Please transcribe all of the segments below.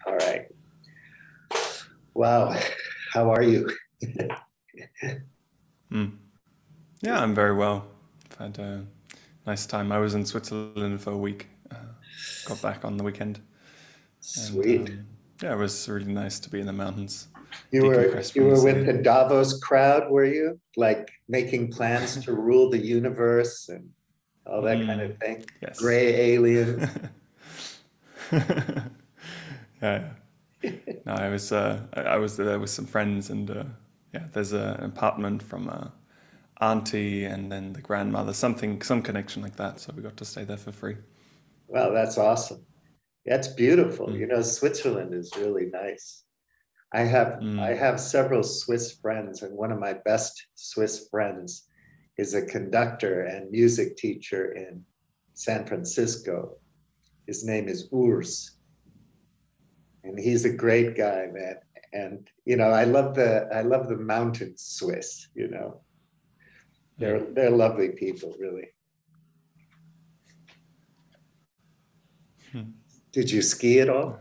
All right. Wow. How are you? Mm. Yeah, I'm very well. I've had a nice time. I was in Switzerland for a week. Got back on the weekend, and Sweet. yeah, it was really nice to be in the mountains, You were decompress you from the were with city. the Davos crowd, were you? Like making plans to rule the universe and all that kind of Mm. thing. Yes. Gray aliens. Yeah, yeah. No, I was there with some friends, and yeah, there's an apartment from a auntie and then the grandmother, some connection like that. So we got to stay there for free. Wow, that's awesome. That's beautiful. Mm. Switzerland is really nice. I Mm. have several Swiss friends, and one of my best Swiss friends is a conductor and music teacher in San Francisco. His name is Urs, and he's a great guy, man. And I love the mountain Swiss. Mm. They're lovely people, really. Mm. Did you ski at all?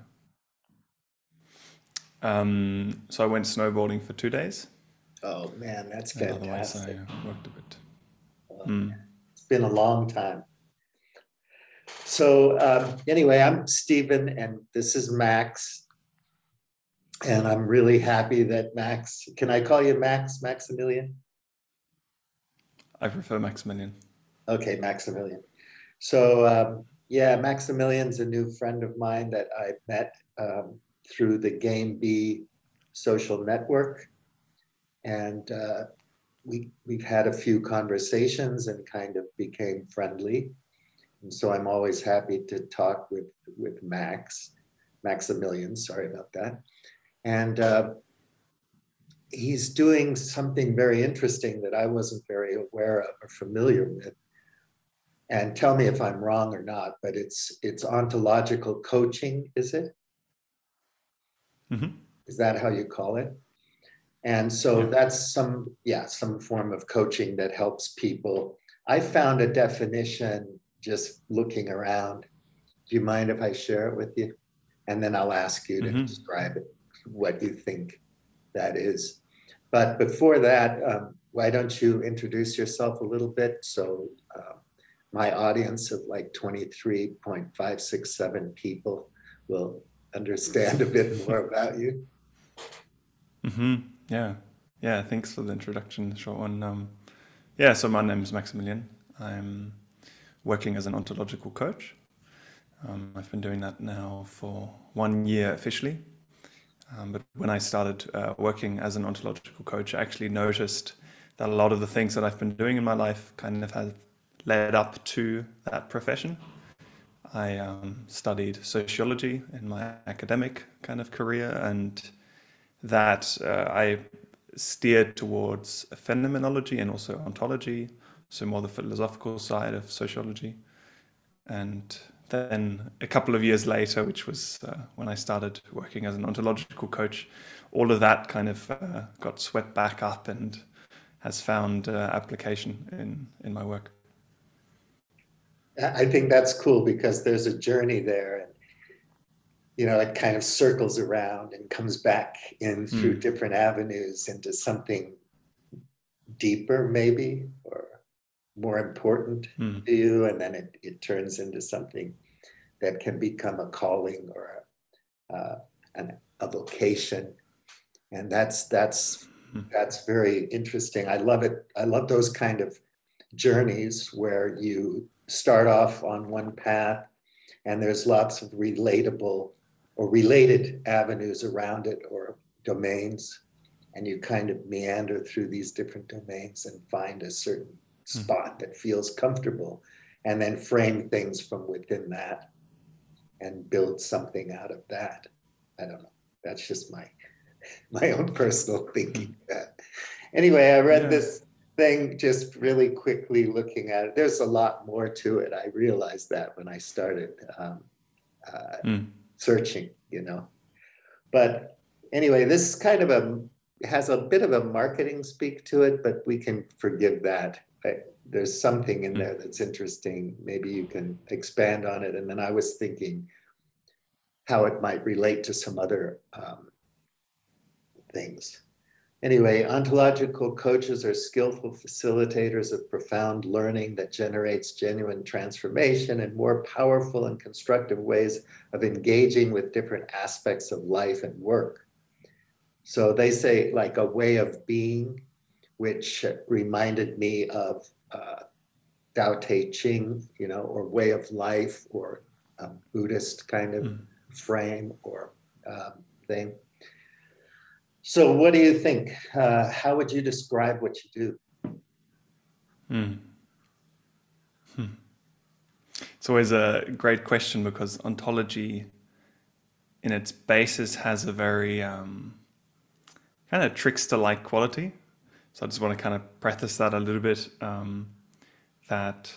So I went snowboarding for 2 days, Oh man, that's and otherwise fantastic. I worked a bit. Oh, Mm. it's been a long time. So anyway, I'm Stephen, and this is Max, and I'm really happy that Max. Can I call you Max, Maximilian? I prefer Maximilian. Okay, Maximilian. So yeah, Maximilian's a new friend of mine that I met through the Game B social network, and we've had a few conversations and kind of became friendly. And so I'm always happy to talk with Maximilian. Sorry about that. And he's doing something very interesting that I wasn't very aware of or familiar with. And tell me if I'm wrong or not, but it's ontological coaching, is it? Hmm. Is that how you call it? And so Yeah. that's some form of coaching that helps people. I found a definition just looking around. Do you mind if I share it with you? And then I'll ask you to Hmm. describe it, what you think that is. But before that, why don't you introduce yourself a little bit so my audience of like 23.567 people will understand a bit more about you? Hmm. Yeah. Yeah. Thanks for the introduction, the short one. Yeah. So my name is Maximilian. I'm working as an ontological coach. I've been doing that now for 1 year officially. But when I started working as an ontological coach, I actually noticed that a lot of the things that I've been doing in my life kind of have led up to that profession. I studied sociology in my academic kind of career, and that I steered towards phenomenology and also ontology, so more the philosophical side of sociology. And then a couple of years later, which was when I started working as an ontological coach, all of that kind of got swept back up and has found application in my work. I think that's cool because there's a journey there, and it kind of circles around and comes back in through Mm. different avenues into something deeper, maybe, or more important Mm. to you, and then it turns into something that can become a calling or a vocation, and that's very interesting. I love it. I love those kind of journeys where you start off on one path and there's lots of relatable or related avenues around it or domains, and you kind of meander through these different domains and find a certain Mm. spot that feels comfortable, and then frame things from within that and build something out of that. I don't know. That's just my own personal thinking. Mm. Anyway, I read Yeah. this thing just really quickly looking at it. There's a lot more to it. I realized that when I started uh, Mm. searching. But anyway, this kind of has a bit of a marketing speak to it, but we can forgive that. There's something in Mm. there that's interesting. Maybe you can expand on it. And then I was thinking, how it might relate to some other things. Anyway, ontological coaches are skillful facilitators of profound learning that generates genuine transformation and more powerful and constructive ways of engaging with different aspects of life and work. So they say like a way of being, which reminded me of Tao Te Ching, you know, or way of life, or a Buddhist kind of frame or thing. So what do you think? How would you describe what you do? It's always a great question because ontology in its basis has a very kind of trickster-like quality. So I just want to kind of preface that a little bit, that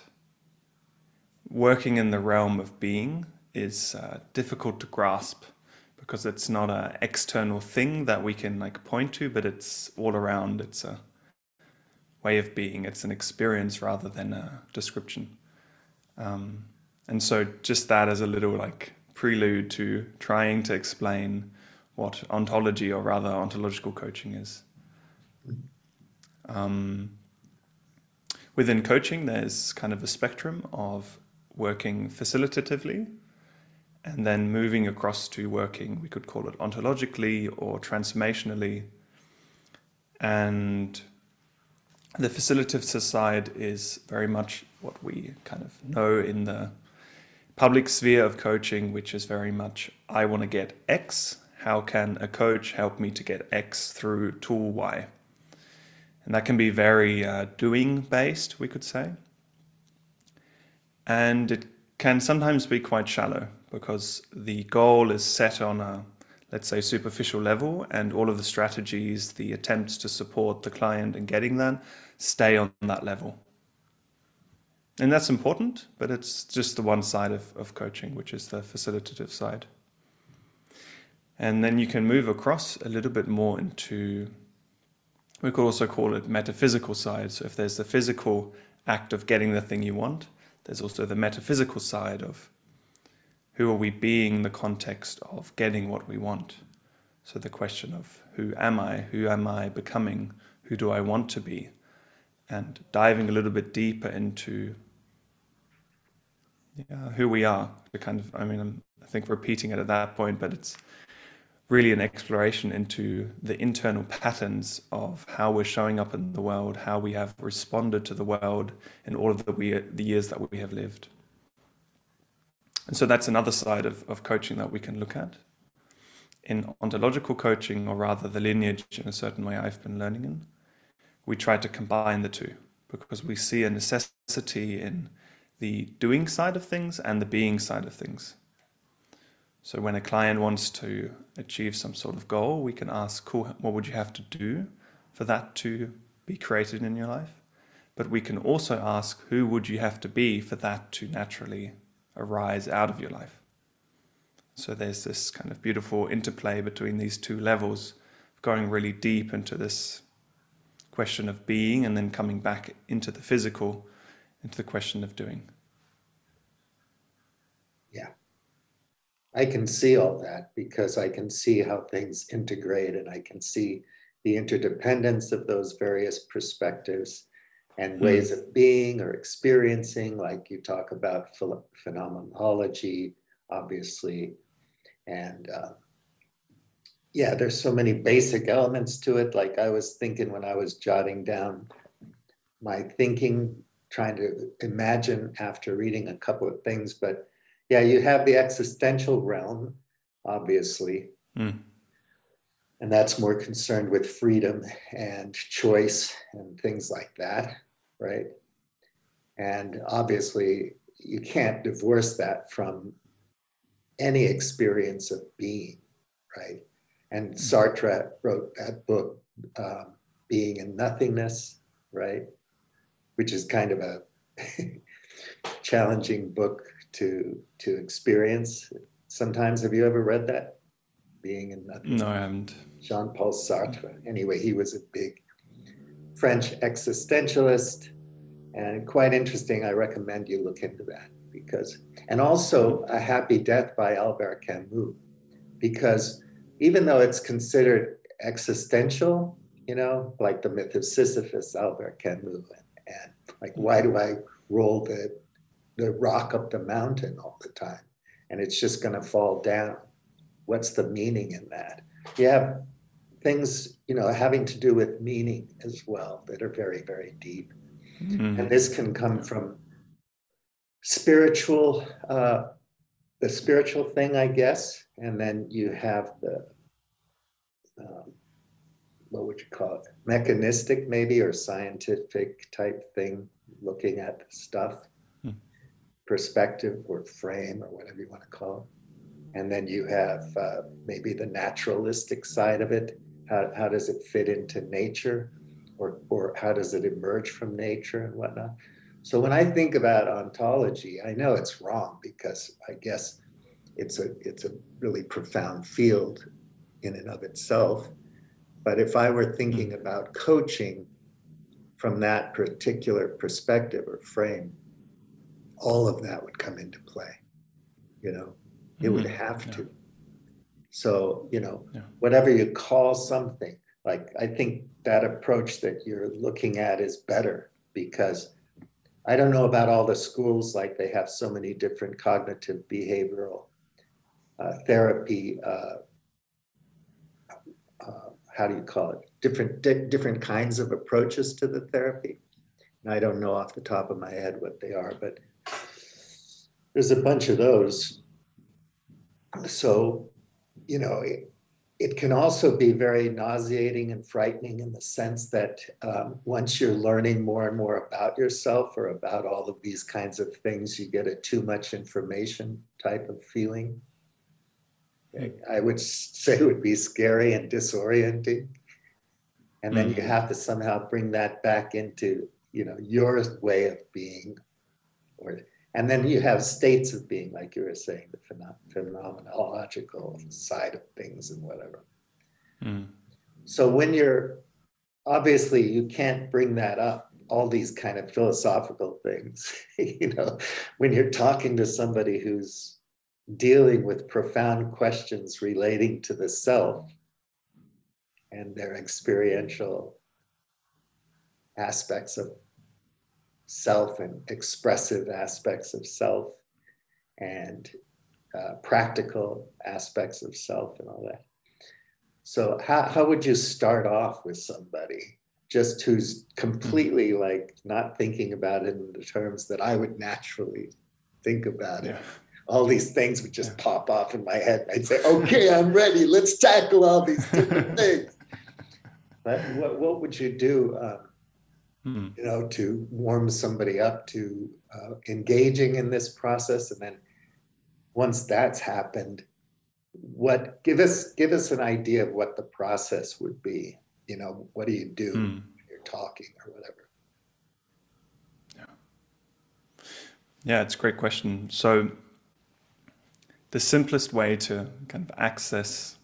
working in the realm of being is difficult to grasp because it's not an external thing that we can like point to, but it's all around. It's a way of being. It's an experience rather than a description. And so just that as a little like prelude to trying to explain what ontology, or rather ontological coaching, is. Within coaching, there's kind of a spectrum of working facilitatively and then moving across to working, we could call it ontologically or transformationally. And the facilitative side is very much what we kind of know in the public sphere of coaching, which is very much, I want to get X. How can a coach help me to get X through tool Y? And that can be very doing based, we could say. And it can sometimes be quite shallow because the goal is set on a, let's say, superficial level, and all of the strategies, the attempts to support the client in getting that, stay on that level. And that's important, but it's just the one side of coaching, which is the facilitative side. And then you can move across a little bit more into, we could also call it metaphysical side. So if there's the physical act of getting the thing you want, there's also the metaphysical side of who are we being in the context of getting what we want. So the question of who am I becoming, who do I want to be, and diving a little bit deeper into who we are. The kind of, I think repeating it at that point, but it's really an exploration into the internal patterns of how we're showing up in the world, how we have responded to the world in all of the years that we have lived. And so that's another side of coaching that we can look at. In ontological coaching, or rather the lineage in a certain way I've been learning in, we try to combine the two because we see a necessity in the doing side of things and the being side of things. So when a client wants to achieve some sort of goal, we can ask, cool, what would you have to do for that to be created in your life? But we can also ask, who would you have to be for that to naturally arise out of your life? So there's this kind of beautiful interplay between these two levels, going really deep into this question of being and then coming back into the physical, into the question of doing. Yeah. I can see all that because I can see how things integrate, and I can see the interdependence of those various perspectives and ways of being or experiencing, like you talk about phenomenology, obviously. And yeah, there's so many basic elements to it. Like I was thinking when I was jotting down my thinking, trying to imagine after reading a couple of things, but yeah, you have the existential realm, obviously. And that's more concerned with freedom and choice and things like that, right? And obviously, you can't divorce that from any experience of being, right? And Sartre wrote that book, Being in Nothingness, right? Which is kind of a challenging book to experience. Sometimes, have you ever read that? Being in Nothingness? No, I haven't. Jean-Paul Sartre. Anyway, he was a big French existentialist, and quite interesting. I recommend you look into that because, and also A Happy Death by Albert Camus. because even though it's considered existential, you know, like the myth of Sisyphus, Albert Camus, and like, why do I roll the rock up the mountain all the time? And it's just going to fall down. What's the meaning in that? You have things, you know, having to do with meaning as well that are very, very deep. And this can come from spiritual, the spiritual thing, I guess. And then you have the, what would you call it? Mechanistic, maybe, or scientific type thing, looking at stuff, perspective or frame or whatever you want to call it. And then you have maybe the naturalistic side of it. How does it fit into nature, or how does it emerge from nature and whatnot? So when I think about ontology, I know it's wrong because I guess it's a really profound field in and of itself. But if I were thinking about coaching from that particular perspective or frame, all of that would come into play. You know, it would have to. So, you know, whatever you call something, like, I think that approach that you're looking at is better, because I don't know about all the schools, like they have so many different cognitive behavioral therapy, how do you call it? Different kinds of approaches to the therapy. And I don't know off the top of my head what they are, but there's a bunch of those. So, you know, it can also be very nauseating and frightening in the sense that once you're learning more and more about yourself or about all of these kinds of things, you get a too much information type of feeling. I would say it would be scary and disorienting. And then you have to somehow bring that back into, you know, your way of being. And then you have states of being, like you were saying, the phenomenological side of things and whatever. So when you're, obviously you can't bring that up, all these kind of philosophical things, you know, when you're talking to somebody who's dealing with profound questions relating to the self and their experiential aspects of self and expressive aspects of self and practical aspects of self and all that. So how would you start off with somebody just who's completely like not thinking about it in the terms that I would naturally think about it? All these things would just pop off in my head. I'd say, okay, I'm ready. Let's tackle all these different things. But what would you do, you know, to warm somebody up to engaging in this process? And then once that's happened, give us an idea of what the process would be. You know, what do you do when you're talking or whatever? Yeah, it's a great question. So the simplest way to kind of access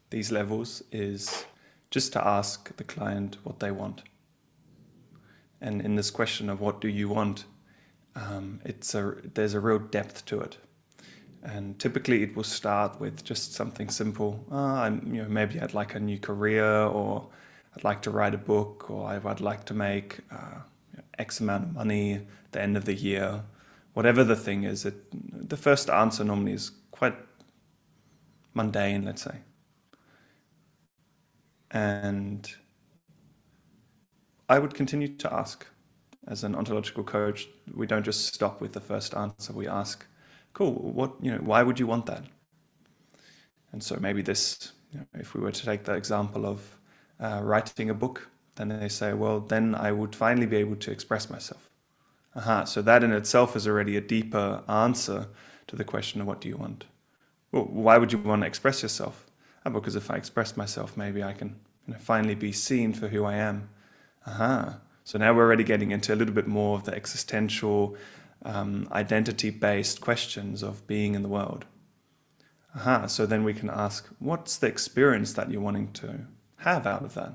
these levels is just to ask the client what they want. And in this question of what do you want, there's a real depth to it. And typically it will start with just something simple. Maybe I'd like a new career, or I'd like to write a book, or I'd like to make X amount of money at the end of the year. Whatever the thing is, the first answer normally is quite mundane, let's say. And I would continue to ask. As an ontological coach, we don't just stop with the first answer. We ask, cool, why would you want that? And so maybe this, if we were to take the example of writing a book, then they say, well, then I would finally be able to express myself. So that in itself is already a deeper answer to the question of what do you want? Well, why would you want to express yourself? Because if I express myself, maybe I can finally be seen for who I am. So now we're already getting into a little bit more of the existential, identity-based questions of being in the world. So then we can ask, what's the experience that you're wanting to have out of that?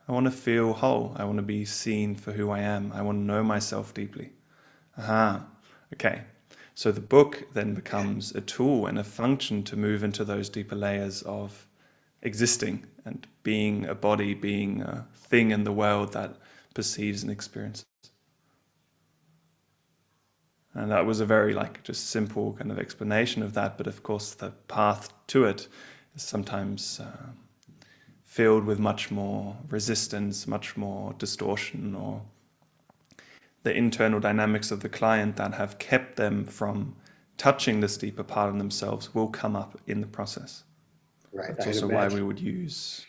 I want to feel whole. I want to be seen for who I am. I want to know myself deeply. Okay. So the book then becomes a tool and a function to move into those deeper layers of existing and being a body, being a thing in the world that perceives and experiences. And that was a very just simple kind of explanation of that. But of course, the path to it is sometimes filled with much more resistance, much more distortion, or the internal dynamics of the client that have kept them from touching this deeper part of themselves will come up in the process. Right. That's also why we would use.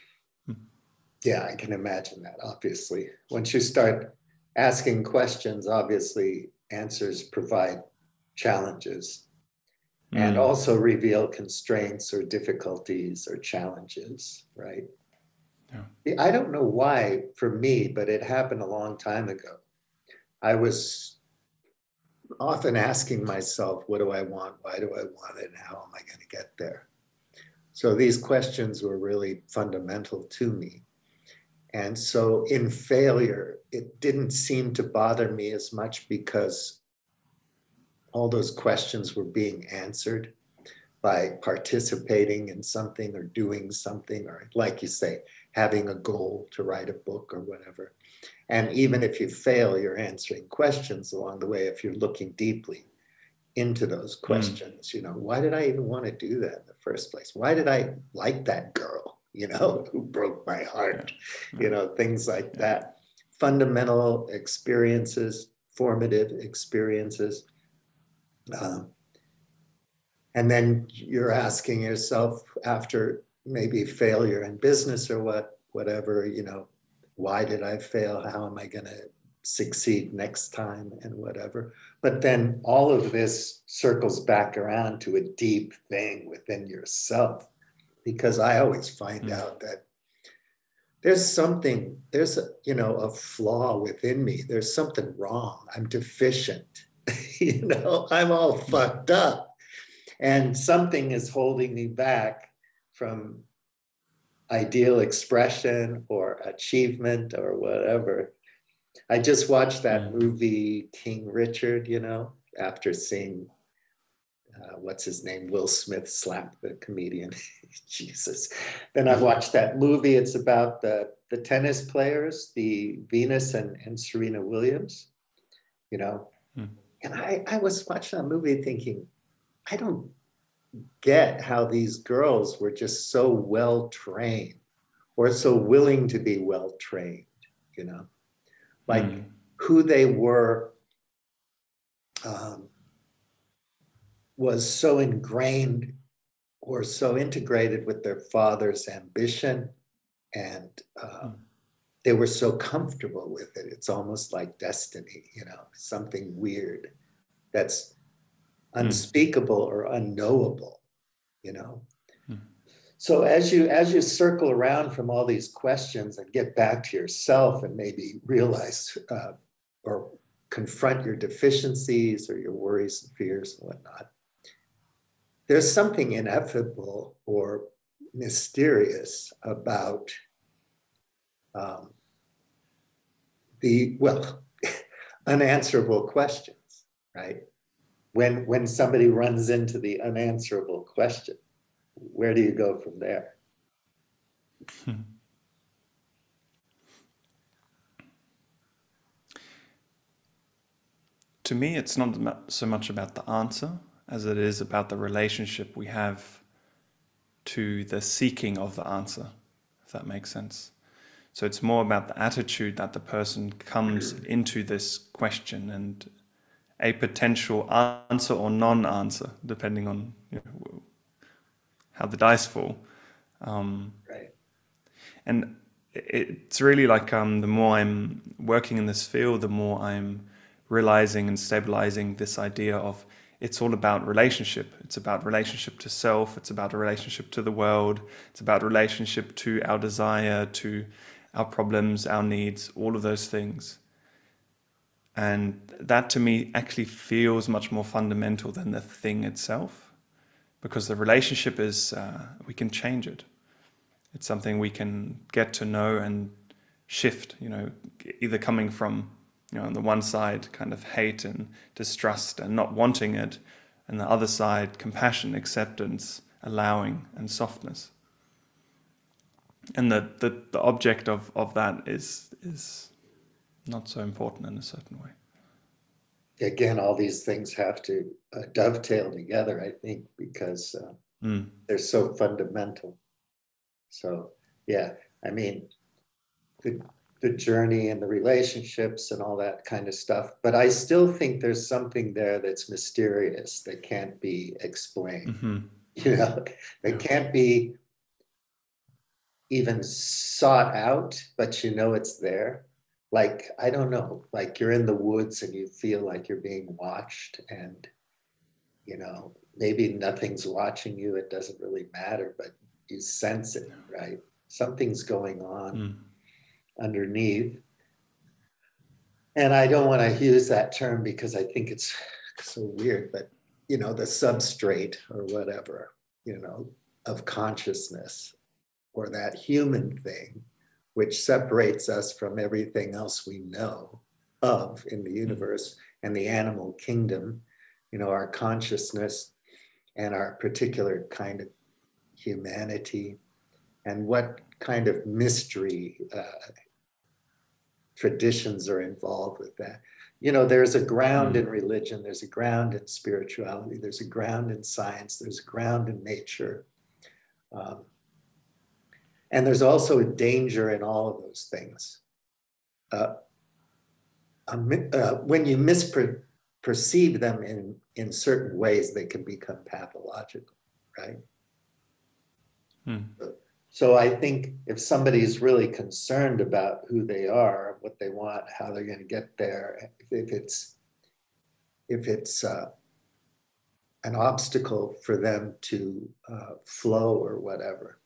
Yeah, I can imagine that, obviously. Once you start asking questions, obviously answers provide challenges and also reveal constraints or difficulties or challenges, right? Yeah. I don't know why for me, but it happened a long time ago. I was often asking myself, what do I want? Why do I want it? And how am I going to get there? So these questions were really fundamental to me. And so in failure, it didn't seem to bother me as much because all those questions were being answered by participating in something or doing something, or like you say, having a goal to write a book or whatever. And even if you fail, you're answering questions along the way if you're looking deeply into those questions. You know, why did I even want to do that in the first place? Why did I like that girl, you know, who broke my heart? You know, things like that. Fundamental experiences, formative experiences. And then you're asking yourself after maybe failure in business or whatever, you know, why did I fail? How am I going to succeed next time and whatever? But then all of this circles back around to a deep thing within yourself, because I always find out that there's a flaw within me. There's something wrong. I'm deficient. You know, I'm all fucked up. And something is holding me back from ideal expression or achievement or whatever. I just watched that movie, King Richard, you know, after seeing, what's his name, Will Smith slap the comedian. Jesus. Then I watched that movie. It's about the tennis players, the Venus and Serena Williams, you know. And I was watching that movie thinking, I don't get how these girls were just so well trained or so willing to be well trained, you know, like who they were was so ingrained or so integrated with their father's ambition, and they were so comfortable with it. It's almost like destiny, you know, something weird that's unspeakable or unknowable, you know. So as you circle around from all these questions and get back to yourself and maybe realize or confront your deficiencies or your worries and fears and whatnot, there's something ineffable or mysterious about unanswerable questions, right? When somebody runs into the unanswerable question, where do you go from there? To me, it's not so much about the answer as it is about the relationship we have to the seeking of the answer, if that makes sense. So it's more about the attitude that the person comes into this question and a potential answer or non-answer, depending on how the dice fall. Right. And it's really like the more I'm working in this field, the more I'm realizing and stabilizing this idea of it's all about relationship. It's about relationship to self. It's about a relationship to the world. It's about relationship to our desire, to our problems, our needs, all of those things. And that to me actually feels much more fundamental than the thing itself, because the relationship is, we can change it. It's something we can get to know and shift, either coming from, on the one side, kind of hate and distrust and not wanting it, and the other side, compassion, acceptance, allowing, and softness. And the object of that is not so important in a certain way. Again, all these things have to dovetail together, I think, because they're so fundamental. So, yeah, I mean, the journey and the relationships and all that kind of stuff. But I still think there's something there that's mysterious that can't be explained. Mm-hmm. You know, that can't be even sought out, but you know it's there. Like, I don't know, like you're in the woods and you feel like you're being watched, and, you know, maybe nothing's watching you. It doesn't really matter, but you sense it, right? Something's going on underneath. And I don't want to use that term because I think it's so weird, but, you know, the substrate or whatever, you know, of consciousness, or that human thing, which separates us from everything else we know of in the universe and the animal kingdom, you know, our consciousness and our particular kind of humanity, and what kind of mystery traditions are involved with that. You know, there's a ground in religion, there's a ground in spirituality, there's a ground in science, there's a ground in nature. And there's also a danger in all of those things. When you misperceive them in certain ways, they can become pathological, right? So I think if somebody's really concerned about who they are, what they want, how they're going to get there, if it's an obstacle for them to flow or whatever,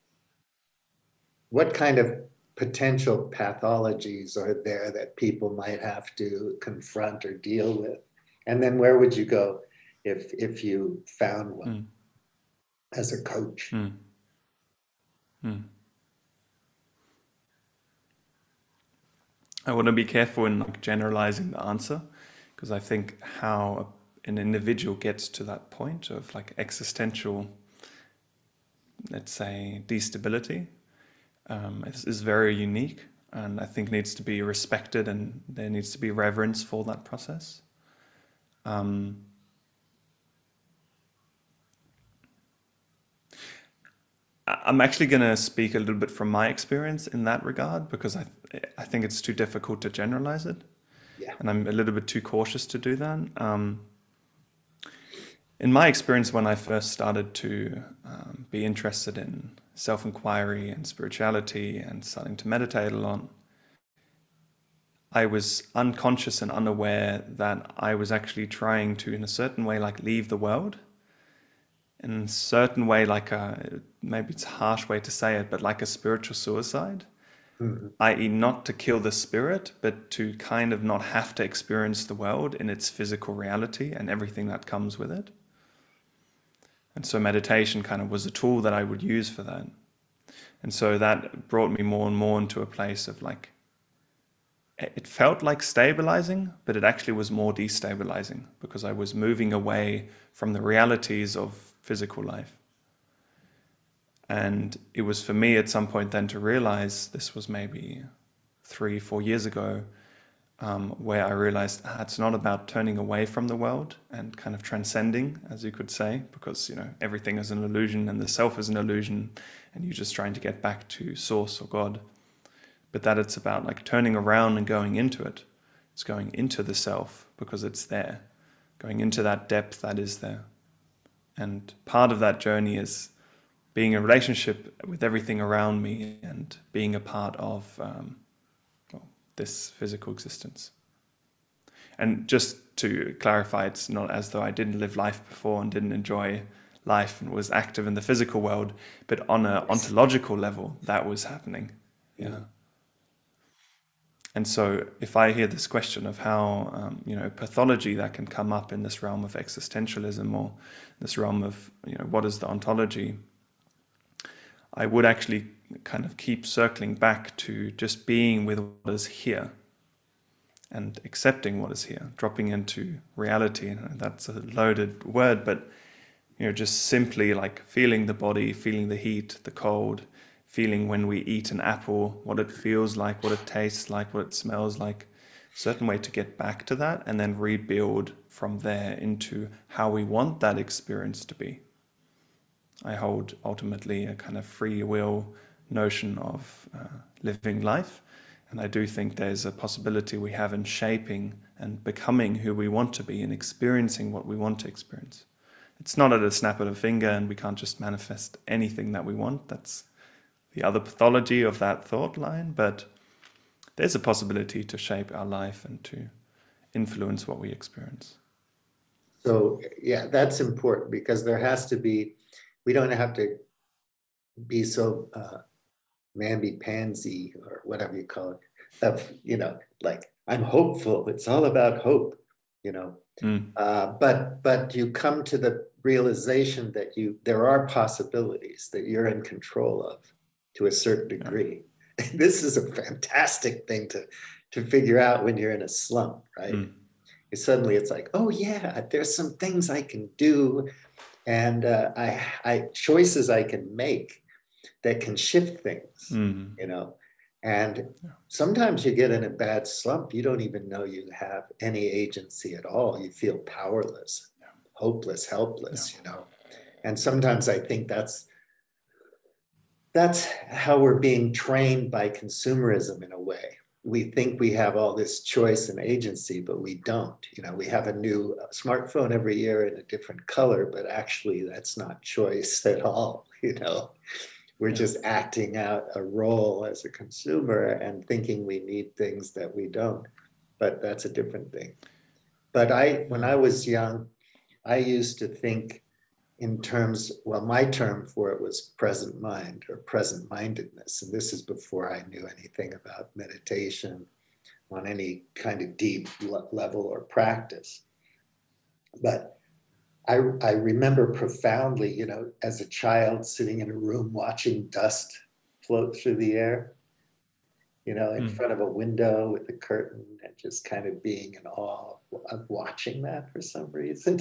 what kind of potential pathologies are there that people might have to confront or deal with? And then where would you go if you found one as a coach? I want to be careful in like generalizing the answer, because I think how an individual gets to that point of like existential, let's say, destability is very unique, and I think needs to be respected, and there needs to be reverence for that process. I'm actually going to speak a little bit from my experience in that regard, because I think it's too difficult to generalize it. Yeah. And I'm a little bit too cautious to do that. In my experience, when I first started to be interested in self-inquiry and spirituality and starting to meditate a lot, I was unconscious and unaware that I was actually trying to, in a certain way, like leave the world. In a certain way, like maybe it's a harsh way to say it, but like a spiritual suicide, i.e. not to kill the spirit, but to kind of not have to experience the world in its physical reality and everything that comes with it. And so meditation kind of was a tool that I would use for that. And so that brought me more and more into a place of like, it felt like stabilizing, but it actually was more destabilizing, because I was moving away from the realities of physical life. And it was for me at some point then to realize, this was maybe 3-4 years ago, where I realized it's not about turning away from the world and kind of transcending, as you could say, because, you know, everything is an illusion and the self is an illusion, and you're just trying to get back to source or God. But that it's about like turning around and going into it. It's going into the self because it's there, going into that depth that is there. And part of that journey is being in a relationship with everything around me and being a part of this physical existence. And just to clarify, it's not as though I didn't live life before and didn't enjoy life and was active in the physical world, but on an ontological level, that was happening. Yeah. And so if I hear this question of how, pathology that can come up in this realm of existentialism, or this realm of, what is the ontology, I would actually kind of keep circling back to just being with what is here and accepting what is here, dropping into reality. And that's a loaded word, but just simply like feeling the body, feeling the heat, the cold, feeling when we eat an apple, what it feels like, what it tastes like, what it smells like, a certain way to get back to that and then rebuild from there into how we want that experience to be. I hold ultimately a kind of free will notion of living life. And I do think there's a possibility we have in shaping and becoming who we want to be and experiencing what we want to experience. It's not at a snap of a finger, and we can't just manifest anything that we want. That's the other pathology of that thought line. But there's a possibility to shape our life and to influence what we experience. So, yeah, that's important, because there has to be, we don't have to be so mamby-pansy or whatever you call it, of, like, I'm hopeful, it's all about hope, but you come to the realization that there are possibilities that you're in control of to a certain degree. Yeah. This is a fantastic thing to figure out when you're in a slump, right? Suddenly it's like, oh yeah, there's some things I can do, and I choices I can make that can shift things, and sometimes you get in a bad slump, you don't even know you have any agency at all. You feel powerless, hopeless, helpless, and sometimes I think that's how we're being trained by consumerism in a way. We think we have all this choice and agency, but we don't. We have a new smartphone every year in a different color, but actually that's not choice at all. We're just acting out a role as a consumer and thinking we need things that we don't. But that's a different thing. But when I was young, I used to think in terms, my term for it was present mind or present mindedness. And this is before I knew anything about meditation on any kind of deep level or practice. But I remember profoundly, as a child sitting in a room watching dust float through the air, in front of a window with a curtain, and just kind of being in awe of watching that for some reason,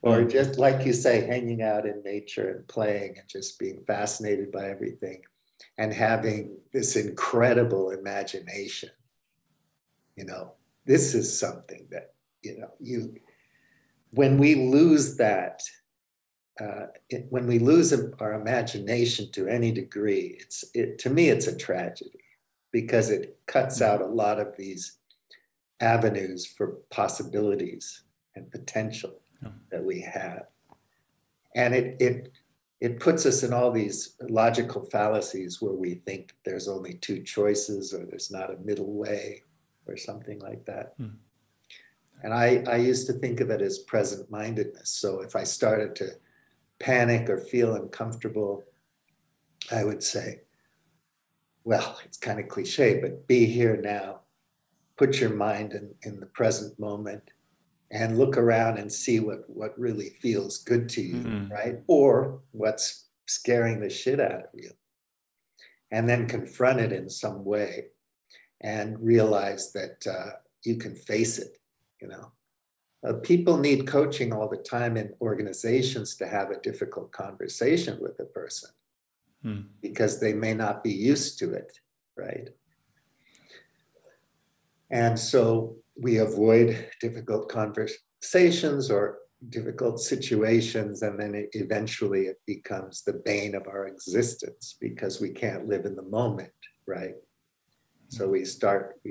or just like you say, hanging out in nature and playing and just being fascinated by everything and having this incredible imagination. This is something that, when we lose that, when we lose our imagination to any degree, to me, it's a tragedy, because it cuts out a lot of these avenues for possibilities and potential that we have. And it puts us in all these logical fallacies where we think there's only two choices, or there's not a middle way, or something like that. And I used to think of it as present-mindedness. So if I started to panic or feel uncomfortable, I would say, well, it's kind of cliche, but be here now. Put your mind in the present moment and look around and see what really feels good to you, right? Or what's scaring the shit out of you. And then confront it in some way and realize that you can face it. People need coaching all the time in organizations to have a difficult conversation with a person because they may not be used to it, right? And so we avoid difficult conversations or difficult situations, and then eventually it becomes the bane of our existence because we can't live in the moment, right? So we start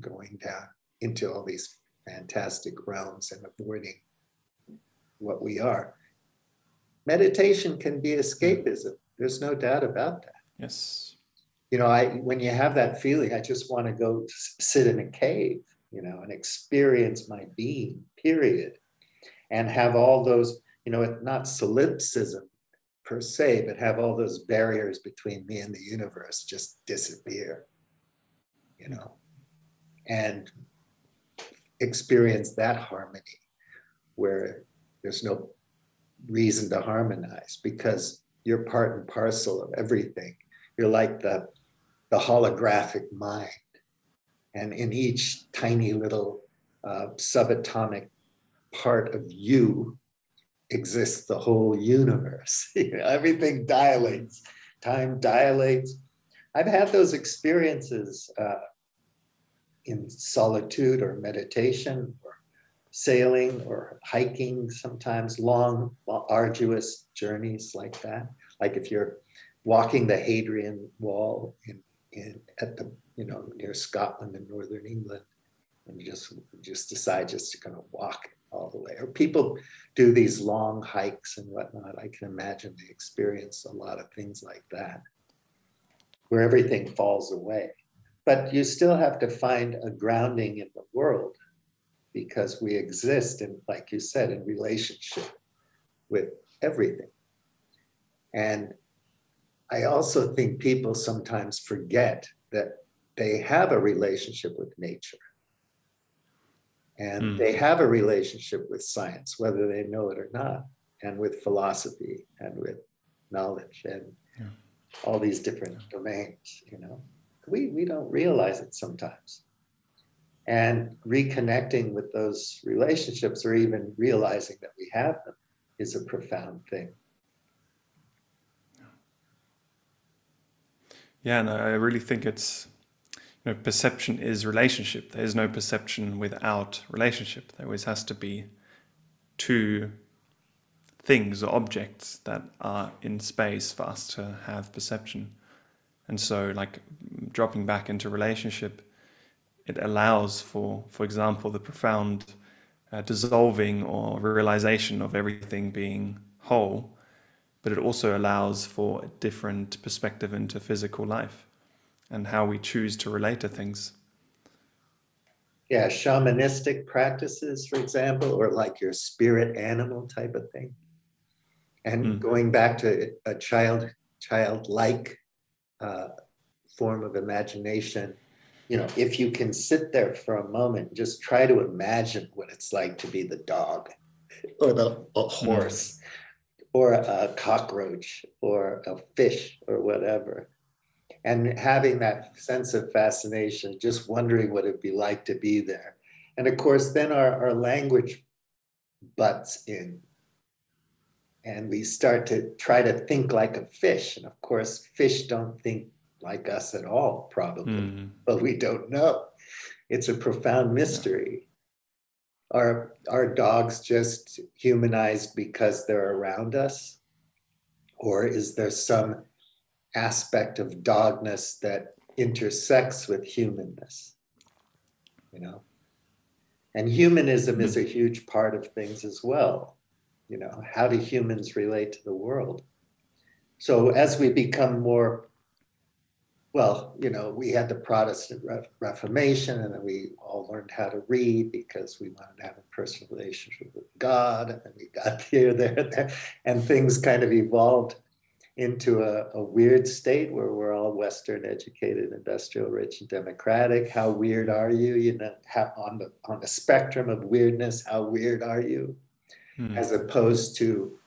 going down into all these fantastic realms and avoiding what we are. Meditation can be escapism. There's no doubt about that. Yes. When you have that feeling, I just want to go sit in a cave, and experience my being, period. And have all those, not solipsism per se, but have all those barriers between me and the universe just disappear, and experience that harmony where there's no reason to harmonize because you're part and parcel of everything. You're like the holographic mind, And in each tiny little subatomic part of you exists the whole universe. Everything dilates, time dilates. I've had those experiences in solitude or meditation or sailing or hiking, sometimes long, arduous journeys like that. Like if you're walking the Hadrian Wall at the, near Scotland and Northern England, and you just decide just to kind of walk all the way. Or people do these long hikes and whatnot. I can imagine they experience a lot of things like that, where everything falls away. But you still have to find a grounding in the world, because we exist in, like you said, in relationship with everything. And I also think people sometimes forget that they have a relationship with nature. And they have a relationship with science, whether they know it or not, and with philosophy and with knowledge and all these different domains, We don't realize it sometimes. And reconnecting with those relationships, or even realizing that we have them, is a profound thing. Yeah, and I really think it's, perception is relationship. There's no perception without relationship. There always has to be two things or objects that are in space for us to have perception. And so, like, dropping back into relationship, it allows for example, the profound dissolving or realization of everything being whole, but it also allows for a different perspective into physical life and how we choose to relate to things. Yeah, shamanistic practices, for example, or like your spirit animal type of thing. And going back to a childlike form of imagination, if you can sit there for a moment, just try to imagine what it's like to be the dog or a horse or a cockroach or a fish or whatever. And having that sense of fascination, just wondering what it'd be like to be there. And of course, then our language butts in. And we start to try to think like a fish. And of course, fish don't think like us at all, probably, but we don't know. It's a profound mystery. Are dogs just humanized because they're around us? Or is there some aspect of dogness that intersects with humanness? And humanism is a huge part of things as well. How do humans relate to the world? So as we become more, we had the Protestant Reformation, and then we all learned how to read because we wanted to have a personal relationship with God, and then we got there, and things kind of evolved into a weird state where we're all Western educated, industrial, rich, and democratic. How weird are you? On the spectrum of weirdness, how weird are you? As opposed to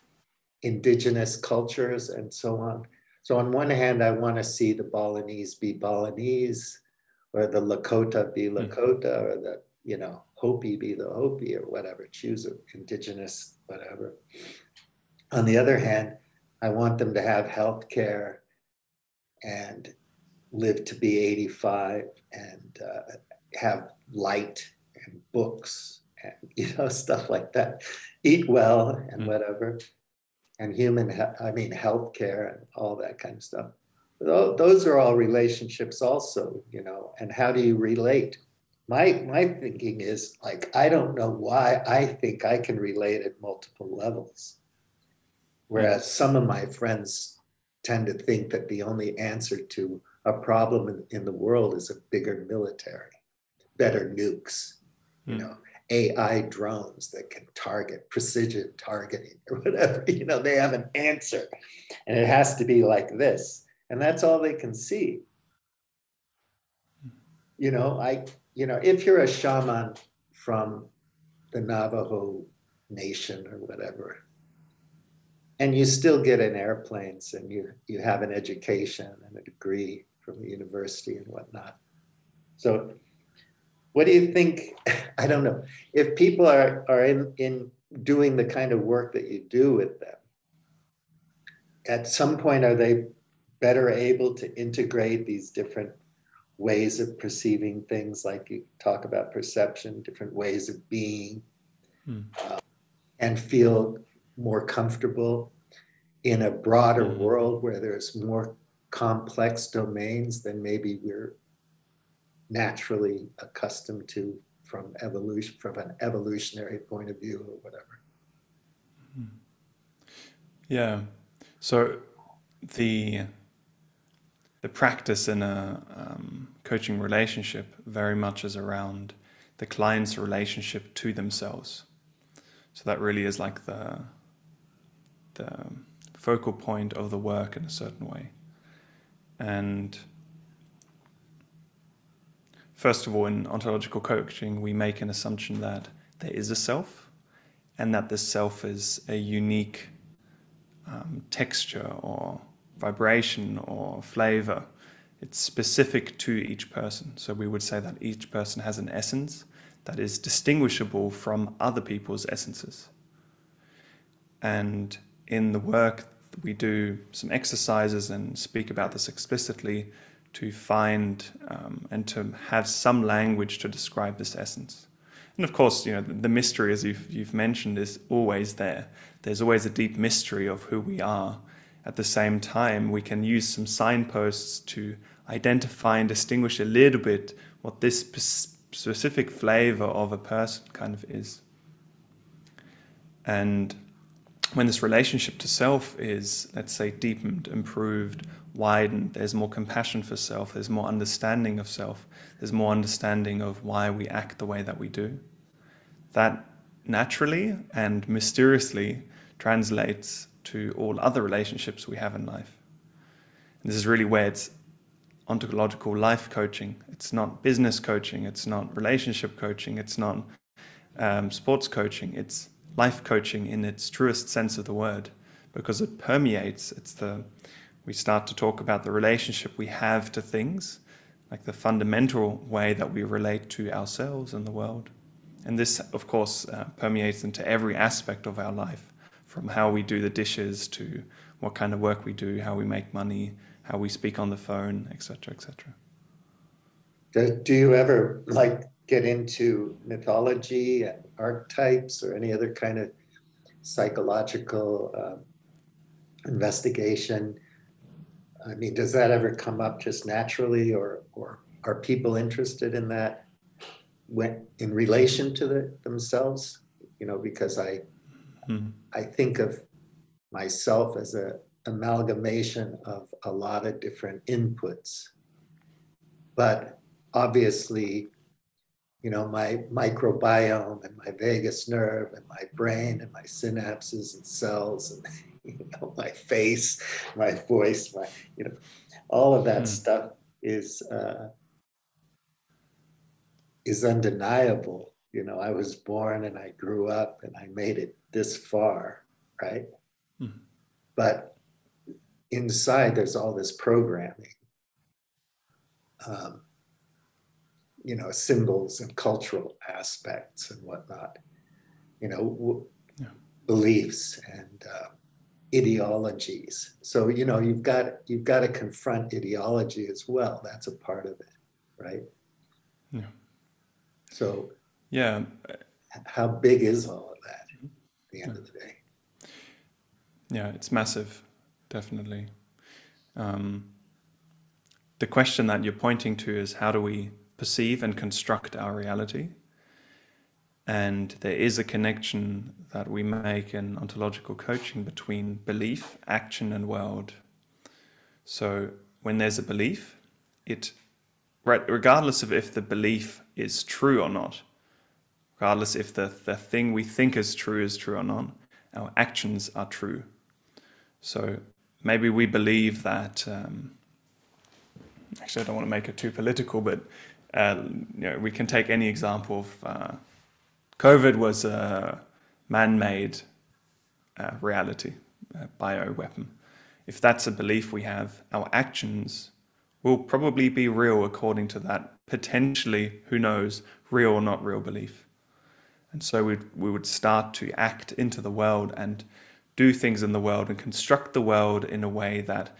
indigenous cultures and so on. So on one hand, I want to see the Balinese be Balinese, or the Lakota be Lakota, or the Hopi be the Hopi, or whatever. Choose an indigenous whatever. On the other hand, I want them to have health care and live to be 85 and have light and books and stuff like that. Eat well and whatever. And health care and all that kind of stuff. Those are all relationships also, and how do you relate? My thinking is, like, I don't know why I think I can relate at multiple levels. Whereas some of my friends tend to think that the only answer to a problem in the world is a bigger military, better nukes, AI drones that can target, precision targeting or whatever. They have an answer, and it has to be like this. And that's all they can see. If you're a shaman from the Navajo Nation or whatever, and you still get in airplanes and you have an education and a degree from the university and whatnot. So what do you think? I don't know. If people are in doing the kind of work that you do with them, at some point, are they better able to integrate these different ways of perceiving things, like you talk about perception, different ways of being, and feel more comfortable in a broader world where there's more complex domains than maybe we're naturally accustomed to from evolution, from an evolutionary point of view or whatever? Yeah. So the practice in a coaching relationship very much is around the client's relationship to themselves. So that really is like the focal point of the work in a certain way. And first of all, in ontological coaching, we make an assumption that there is a self, and that this self is a unique texture or vibration or flavor. It's specific to each person. So we would say that each person has an essence that is distinguishable from other people's essences. And in the work, we do some exercises and speak about this explicitly to find and to have some language to describe this essence. And of course, you know, the mystery, as you've mentioned, is always there. There's always a deep mystery of who we are. At the same time, we can use some signposts to identify and distinguish a little bit what this specific flavor of a person kind of is. And when this relationship to self is, let's say, deepened, improved, widened, there's more compassion for self, there's more understanding of self, there's more understanding of why we act the way that we do. That naturally and mysteriously translates to all other relationships we have in life. And this is really where it's ontological life coaching. It's not business coaching, it's not relationship coaching, it's not sports coaching, it's life coaching in its truest sense of the word, because it permeates. We start to talk about the relationship we have to things, like the fundamental way that we relate to ourselves and the world. And this, of course, permeates into every aspect of our life, from how we do the dishes to what kind of work we do, how we make money, how we speak on the phone, etc., etc. Do you ever get into mythology and archetypes or any other kind of psychological investigation? I mean, does that ever come up just naturally, or are people interested in that in relation to themselves? You know, because I think of myself as an amalgamation of a lot of different inputs, but obviously, you know, my microbiome and my vagus nerve and my brain and my synapses and cells and, you know, my face, my voice, you know, all of that stuff is undeniable. You know, I was born and I grew up and I made it this far, right? But inside there's all this programming, you know, symbols and cultural aspects and whatnot, you know, beliefs and ideologies. So, you know, you've got to confront ideology as well. That's a part of it, right? Yeah. So, yeah, how big is all of that at the end of the day? Yeah, it's massive, definitely. The question that you're pointing to is, how do we perceive and construct our reality? And there is a connection that we make in ontological coaching between belief, action, and world. So when there's a belief, regardless of if the belief is true or not, regardless if the thing we think is true or not, our actions are true. So maybe we believe that, actually I don't want to make it too political, but you know, we can take any example of COVID was a man-made reality, a bioweapon. If that's a belief we have, our actions will probably be real according to that potentially, who knows, real or not real belief. And so we would start to act into the world and do things in the world and construct the world in a way that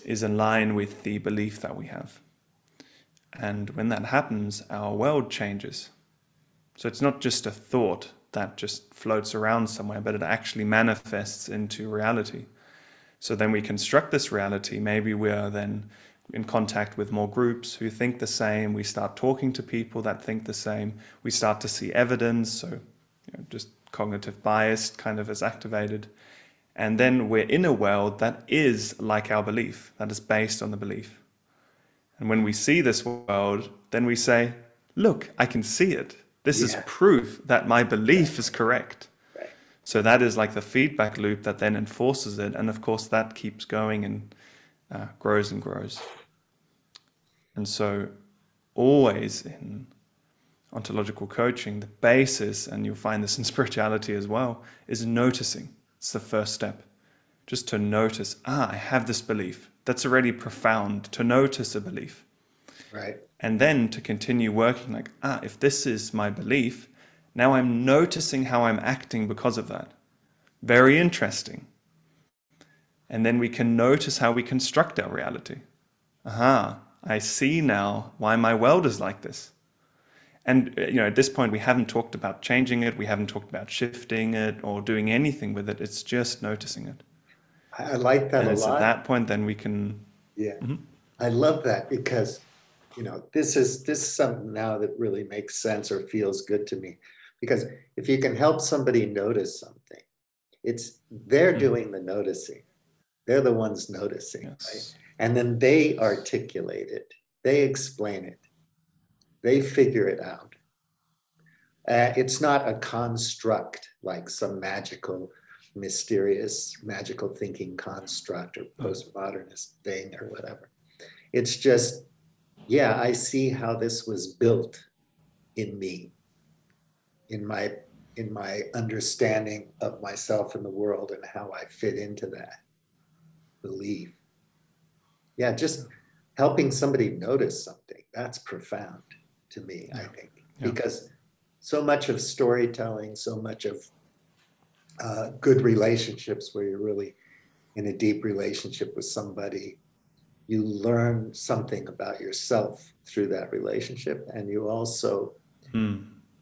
is in line with the belief that we have. And when that happens, our world changes. So it's not just a thought that just floats around somewhere, but it actually manifests into reality. So then we construct this reality. Maybe we're then in contact with more groups who think the same. We start talking to people that think the same. We start to see evidence. So just cognitive bias kind of is activated. And then we're in a world that is like our belief, that is based on the belief. And when we see this world, then we say, look, I can see it. This is proof that my belief is correct. Right. So that is like the feedback loop that then enforces it. And of course, that keeps going and grows and grows. And so always in ontological coaching, the basis, and you'll find this in spirituality as well, is noticing. It's the first step. Just to notice, I have this belief. That's already profound, to notice a belief. Right. And then to continue working like, if this is my belief, now I'm noticing how I'm acting because of that. Very interesting. And then we can notice how we construct our reality. I see now why my world is like this. And at this point, we haven't talked about changing it. We haven't talked about shifting it or doing anything with it. It's just noticing it. I like that and a it's lot. At that point, then we can. Yeah, I love that because, this is something now that really makes sense or feels good to me. Because if you can help somebody notice something, they're doing the noticing. They're the ones noticing, Yes. right? And then they articulate it. They explain it. They figure it out. It's not a construct like some magical, mysterious, magical thinking construct or postmodernist thing or whatever. It's just, I see how this was built in me, in my understanding of myself and the world and how I fit into that belief. Yeah, just helping somebody notice something, that's profound to me, I think. Because so much of storytelling, so much of good relationships where you're really in a deep relationship with somebody, you learn something about yourself through that relationship, and you also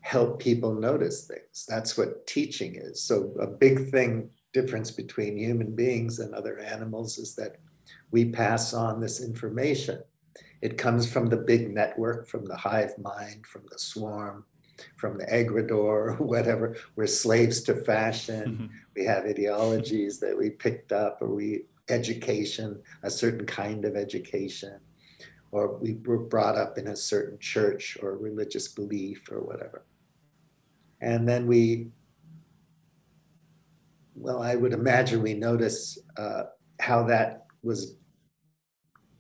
help people notice things. That's what teaching is. So a big difference between human beings and other animals is that we pass on this information. It comes from the big network, from the hive mind, from the swarm, from the egregore, or whatever. We're slaves to fashion. We have ideologies that we picked up, or education, a certain kind of education, or we were brought up in a certain church or religious belief or whatever. And then I would imagine we notice how that was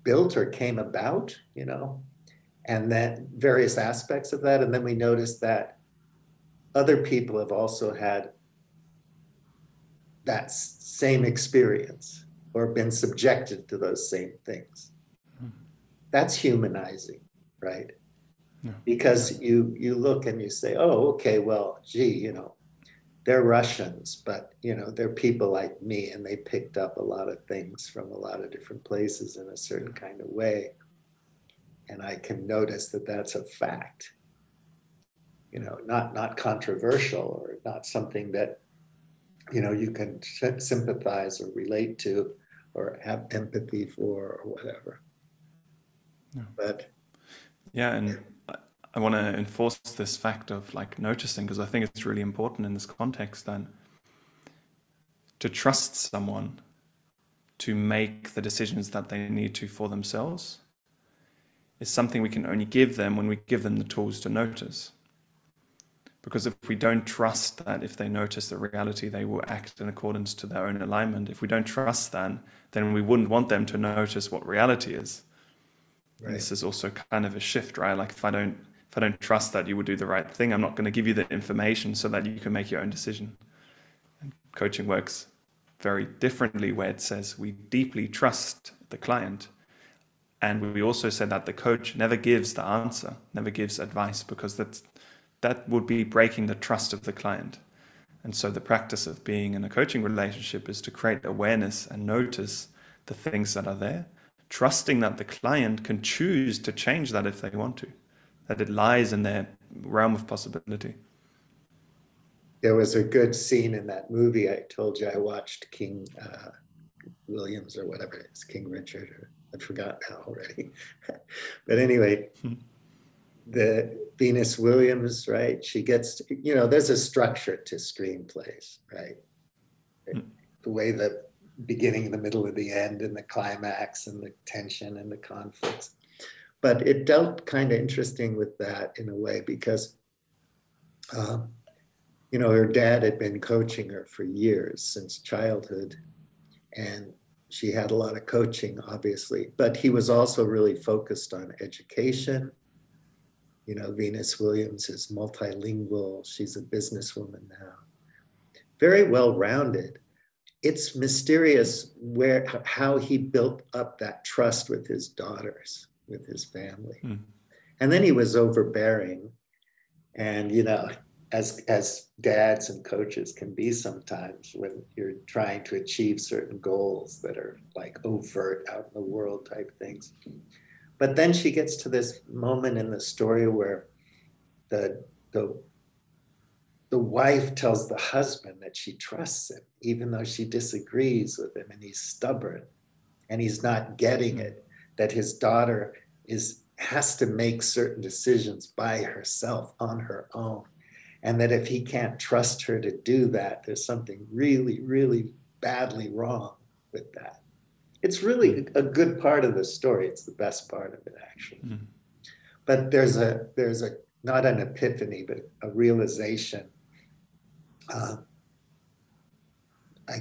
built or came about, and then various aspects of that. And then we notice that other people have also had that same experience or been subjected to those same things. That's humanizing, right? Yeah. Because you look and you say, oh, okay, well, gee, they're Russians, but they're people like me, and they picked up a lot of things from a lot of different places in a certain kind of way. And I can notice that that's a fact, not controversial or not something that, you can sympathize or relate to or have empathy for or whatever. Yeah. But and I want to enforce this fact of noticing, because I think it's really important in this context that to trust someone to make the decisions that they need to for themselves is something we can only give them when we give them the tools to notice. Because if we don't trust that if they notice the reality, they will act in accordance to their own alignment. If we don't trust that, then we wouldn't want them to notice what reality is. Right. And this is also kind of a shift, right? If I don't trust that you will do the right thing, I'm not going to give you the information so that you can make your own decision. And coaching works very differently, where it says we deeply trust the client And we also said that the coach never gives the answer, never gives advice, because that would be breaking the trust of the client. And so the practice of being in a coaching relationship is to create awareness and notice the things that are there, trusting that the client can choose to change that if they want to, that it lies in their realm of possibility. There was a good scene in that movie I told you I watched, King Williams or whatever it is, King Richard, or I forgot now already. But anyway, the Venus Williams, right? She gets, there's a structure to screenplays, right? The way the beginning, the middle, and the end, and the climax, and the tension, and the conflicts. But it dealt kind of interesting with that in a way, because, her dad had been coaching her for years, since childhood. And she had a lot of coaching, obviously, but he was also really focused on education. Venus Williams is multilingual. She's a businesswoman now. Very well-rounded. It's mysterious how he built up that trust with his daughters, with his family. And then he was overbearing. And, as dads and coaches can be sometimes when you're trying to achieve certain goals that are like overt out in the world type things. But then she gets to this moment in the story where the wife tells the husband that she trusts him, even though she disagrees with him and he's stubborn and he's not getting it, that his daughter has to make certain decisions by herself on her own. And that if he can't trust her to do that, there's something really, really badly wrong with that. It's really a good part of the story. It's the best part of it, actually. But there's a not an epiphany, but a realization, I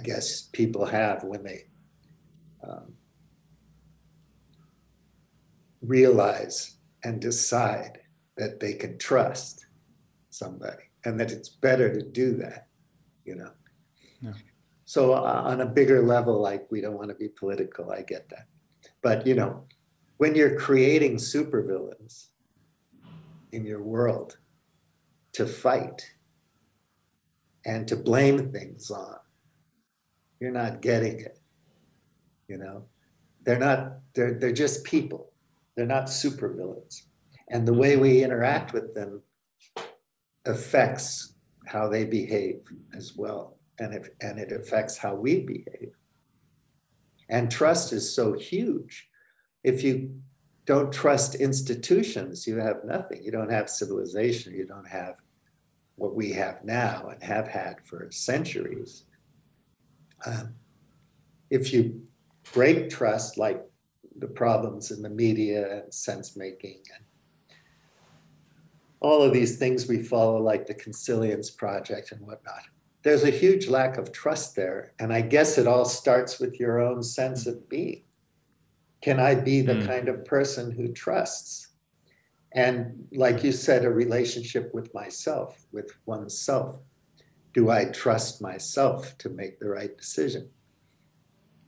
guess people have when they realize and decide that they can trust somebody, and that it's better to do that, Yeah. So on a bigger level, like, we don't want to be political, I get that. But, when you're creating supervillains in your world to fight and to blame things on, you're not getting it, They're just people. They're not supervillains. And the way we interact with them affects how they behave as well. And it affects how we behave. And trust is so huge. If you don't trust institutions, you have nothing. You don't have civilization. You don't have what we have now and have had for centuries. If you break trust, like the problems in the media and sense making and all of these things we follow, like the Consilience Project and whatnot, there's a huge lack of trust there. And I guess it all starts with your own sense of being. Can I be the kind of person who trusts? And like you said, a relationship with myself, with oneself. Do I trust myself to make the right decision?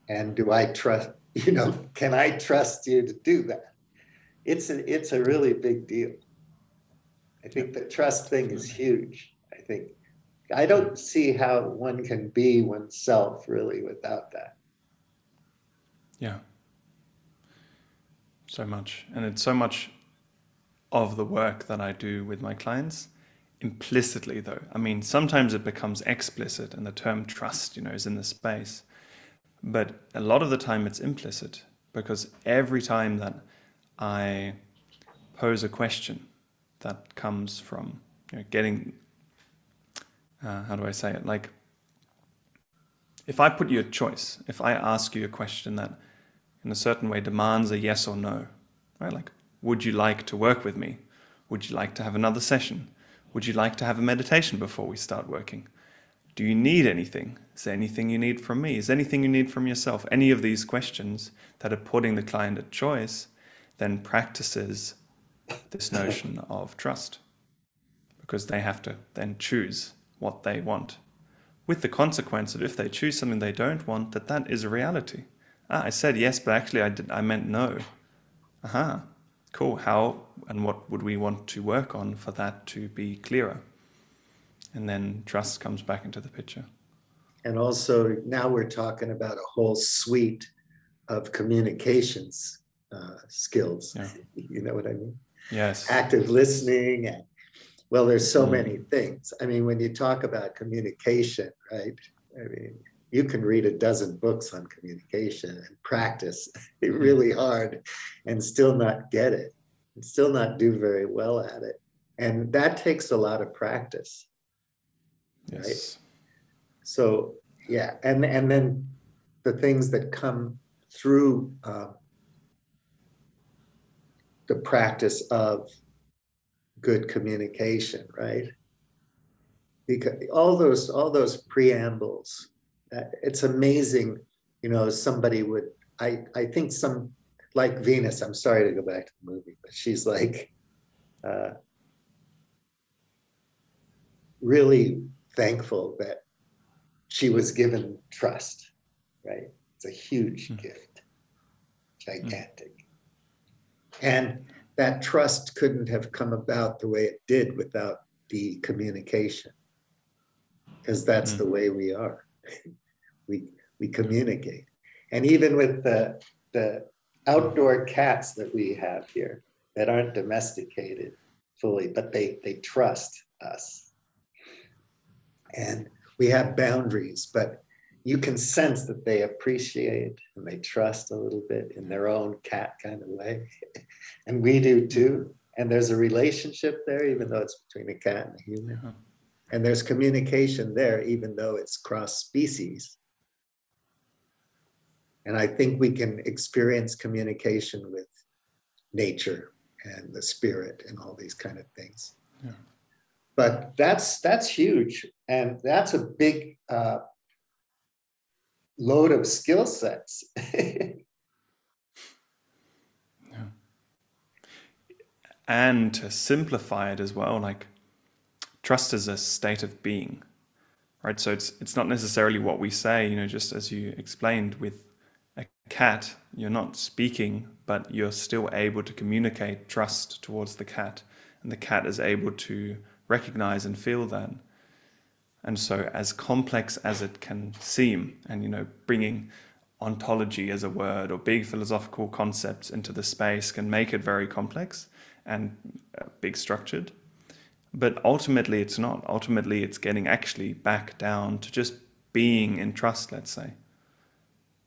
And do I trust, can I trust you to do that? It's a really big deal. I think the trust thing is huge. I don't see how one can be oneself really without that. Yeah. So much. And it's so much of the work that I do with my clients implicitly, though. I mean, sometimes it becomes explicit and the term trust, is in the space. But a lot of the time it's implicit, because every time that I pose a question that comes from getting, how do I say it? Like, if I put you a choice, if I ask you a question that in a certain way demands a yes or no, right? Like, would you like to work with me? Would you like to have another session? Would you like to have a meditation before we start working? Do you need anything? Is there anything you need from me? Is there anything you need from yourself? Any of these questions that are putting the client at choice then practices this notion of trust, because they have to then choose what they want, with the consequence that if they choose something they don't want, that is a reality. I said yes, but actually I meant no. Aha, cool. How and what would we want to work on for that to be clearer? And then trust comes back into the picture. And also now we're talking about a whole suite of communications skills. Yeah. You know what I mean? Yes. Active listening. And, well, there's so many things. I mean, when you talk about communication, right? I mean, you can read a dozen books on communication and practice really hard and still not get it, and still not do very well at it. And that takes a lot of practice. Yes. Right? So, yeah. And then the things that come through the practice of good communication, right? Because all those preambles, it's amazing. You know, somebody would, I think some, like Venus, I'm sorry to go back to the movie, but she's like really thankful that she was given trust, right? It's a huge gift, gigantic. And that trust couldn't have come about the way it did without the communication, because that's the way we are. We communicate. And even with the outdoor cats that we have here that aren't domesticated fully, but they trust us. And we have boundaries, but you can sense that they appreciate and they trust a little bit in their own cat kind of way. And we do too. And there's a relationship there, even though it's between a cat and a human. Yeah. And there's communication there, even though it's cross species. And I think we can experience communication with nature and the spirit and all these kind of things. Yeah. But that's huge. And that's a big load of skill sets. Yeah. And to simplify it as well, like trust is a state of being, right? So it's not necessarily what we say, you know, just as you explained with a cat, you're not speaking, but you're still able to communicate trust towards the cat, and the cat is able to recognize and feel that. And so as complex as it can seem, and, you know, bringing ontology as a word or big philosophical concepts into the space can make it very complex and big structured. But ultimately it's not. Ultimately it's getting actually back down to just being in trust, let's say.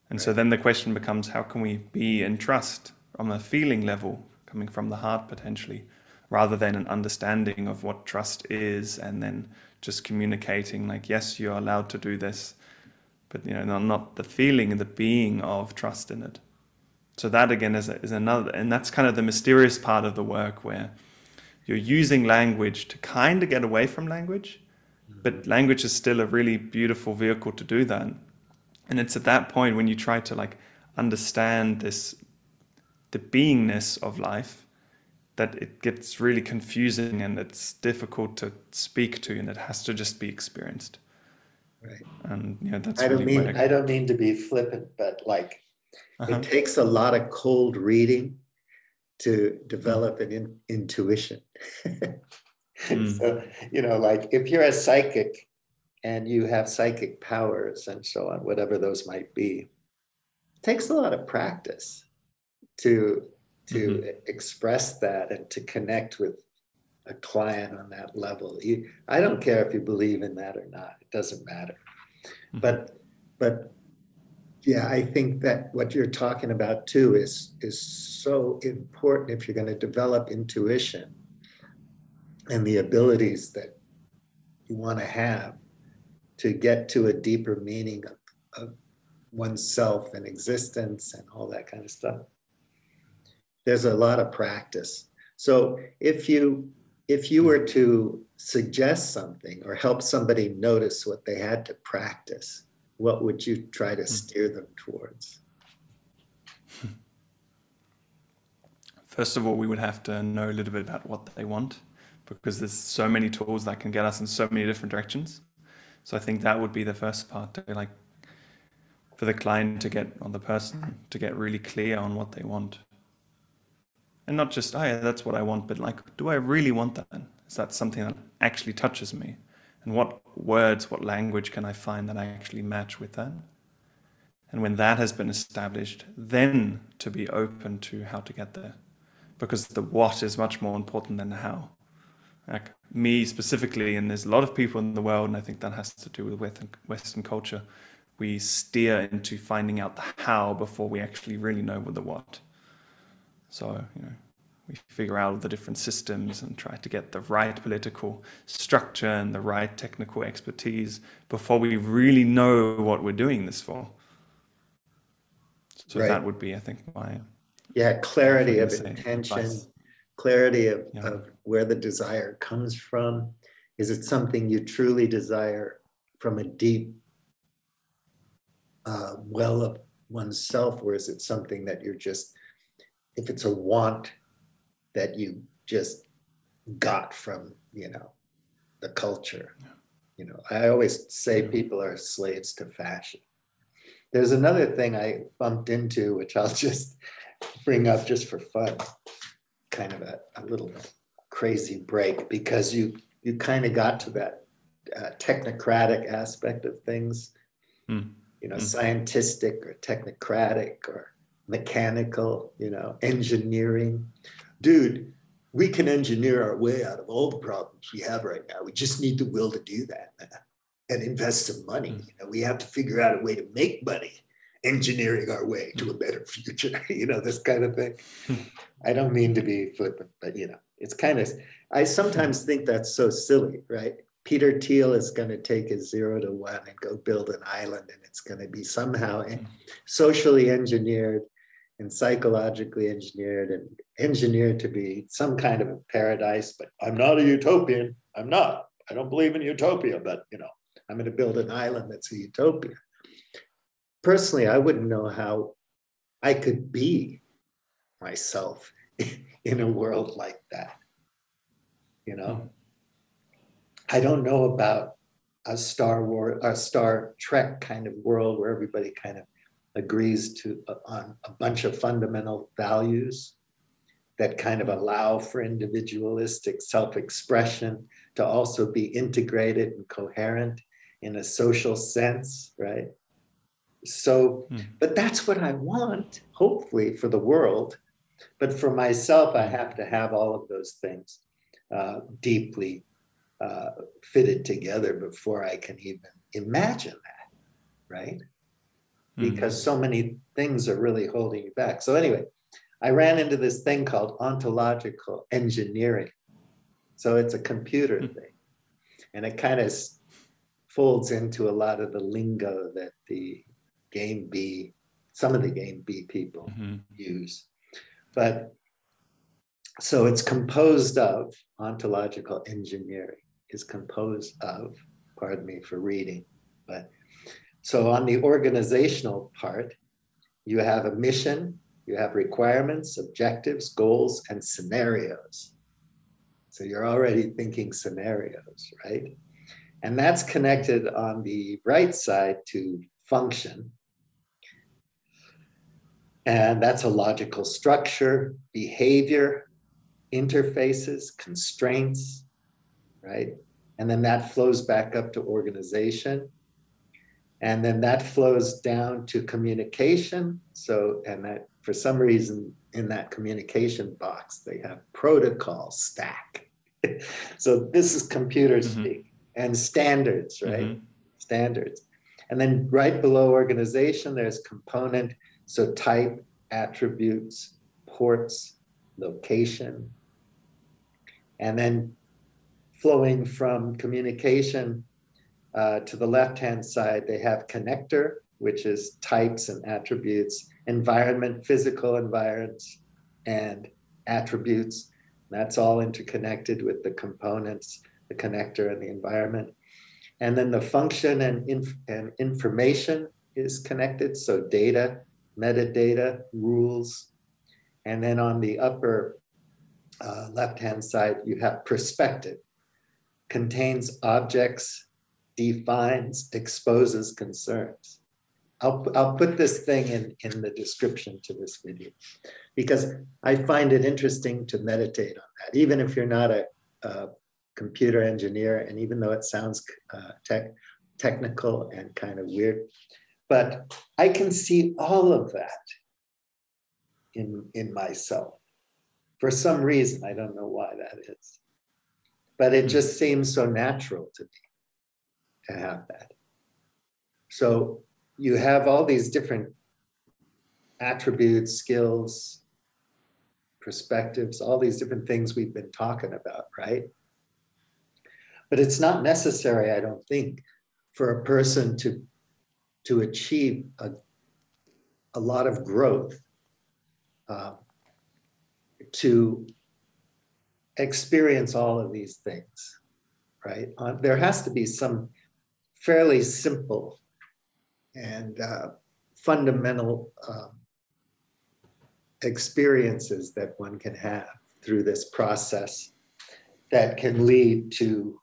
And right. So then the question becomes, how can we be in trust on a feeling level, coming from the heart potentially, rather than an understanding of what trust is and then just communicating like, yes, you're allowed to do this, but, you know, not the feeling and the being of trust in it. So that again is another, and that's kind of the mysterious part of the work, where you're using language to kind of get away from language, but language is still a really beautiful vehicle to do that. And it's at that point when you try to like understand this, the beingness of life, that it gets really confusing and it's difficult to speak to, and it has to just be experienced. Right. And you know, that's I don't mean to be flippant, but like it takes a lot of cold reading to develop an intuition. So, you know, like if you're a psychic and you have psychic powers and so on, whatever those might be, it takes a lot of practice to express that and to connect with a client on that level. I don't care if you believe in that or not, it doesn't matter. But yeah, I think that what you're talking about too is so important if you're going to develop intuition and the abilities that you want to have to get to a deeper meaning of oneself and existence and all that kind of stuff. There's a lot of practice. So if you were to suggest something or help somebody notice what they had to practice, what would you try to steer them towards? First of all, we would have to know a little bit about what they want, because there's so many tools that can get us in so many different directions. So I think that would be the first part, to like for the client to get, on the person to get really clear on what they want. And not just, oh yeah, that's what I want, but like, do I really want that? Is that something that actually touches me? And what words, what language can I find that I actually match with that? And when that has been established, then to be open to how to get there. Because the what is much more important than the how. Like me specifically, and there's a lot of people in the world, and I think that has to do with Western culture, we steer into finding out the how before we actually really know the what. So, we figure out the different systems and try to get the right political structure and the right technical expertise before we really know what we're doing this for. So that would be, I think, my clarity of intention, advice. clarity of where the desire comes from. Is it something you truly desire from a deep well of oneself, or is it something that you're just, if it's a want that you just got from, the culture? I always say people are slaves to fashion. There's another thing I bumped into, which I'll just bring up just for fun, kind of a little crazy break, because you kind of got to that technocratic aspect of things, scientific or technocratic or mechanical, engineering. Dude, we can engineer our way out of all the problems we have right now. We just need the will to do that, man, and invest some money. We have to figure out a way to make money, engineering our way to a better future, this kind of thing. I don't mean to be flippant, but, it's kind of, I sometimes think that's so silly, right? Peter Thiel is going to take his 0 to 1 and go build an island, and it's going to be somehow socially engineered and psychologically engineered and engineered to be some kind of a paradise. But I'm not a utopian. I don't believe in utopia, but, I'm going to build an island that's a utopia. Personally, I wouldn't know how I could be myself in a world like that. I don't know about a Star Trek kind of world where everybody kind of agrees on a bunch of fundamental values that kind of allow for individualistic self-expression to also be integrated and coherent in a social sense, right? So, but that's what I want, hopefully, for the world. But for myself, I have to have all of those things deeply fitted together before I can even imagine that, right? Because so many things are really holding you back. So anyway, I ran into this thing called ontological engineering. So it's a computer thing. And it kind of folds into a lot of the lingo that some of the game B people use. But so it's composed of, ontological engineering is composed of, pardon me for reading, but so on the organizational part, you have a mission, you have requirements, objectives, goals, and scenarios. So you're already thinking scenarios, right? And that's connected on the right side to function. And that's a logical structure, behavior, interfaces, constraints, right? And then that flows back up to organization. And then that flows down to communication. So, and that for some reason in that communication box, they have protocol stack. So this is computer speak. And standards, right? Standards. And then right below organization, there's component. So type, attributes, ports, location. And then flowing from communication to the left-hand side, they have connector, which is types and attributes, environment, physical environments, and attributes. That's all interconnected with the components, the connector and the environment. And then the function and information is connected. So data, metadata, rules. And then on the upper left-hand side, you have perspective, contains objects, defines, exposes concerns. I'll put this thing in the description to this video, because I find it interesting to meditate on that, even if you're not a computer engineer, and even though it sounds technical and kind of weird, but I can see all of that in myself for some reason. I don't know why that is, but it just seems so natural to me to have that. So you have all these different attributes, skills, perspectives, all these different things we've been talking about, right? But it's not necessary, I don't think, for a person to achieve a lot of growth, to experience all of these things, right? There has to be some fairly simple and fundamental experiences that one can have through this process that can lead to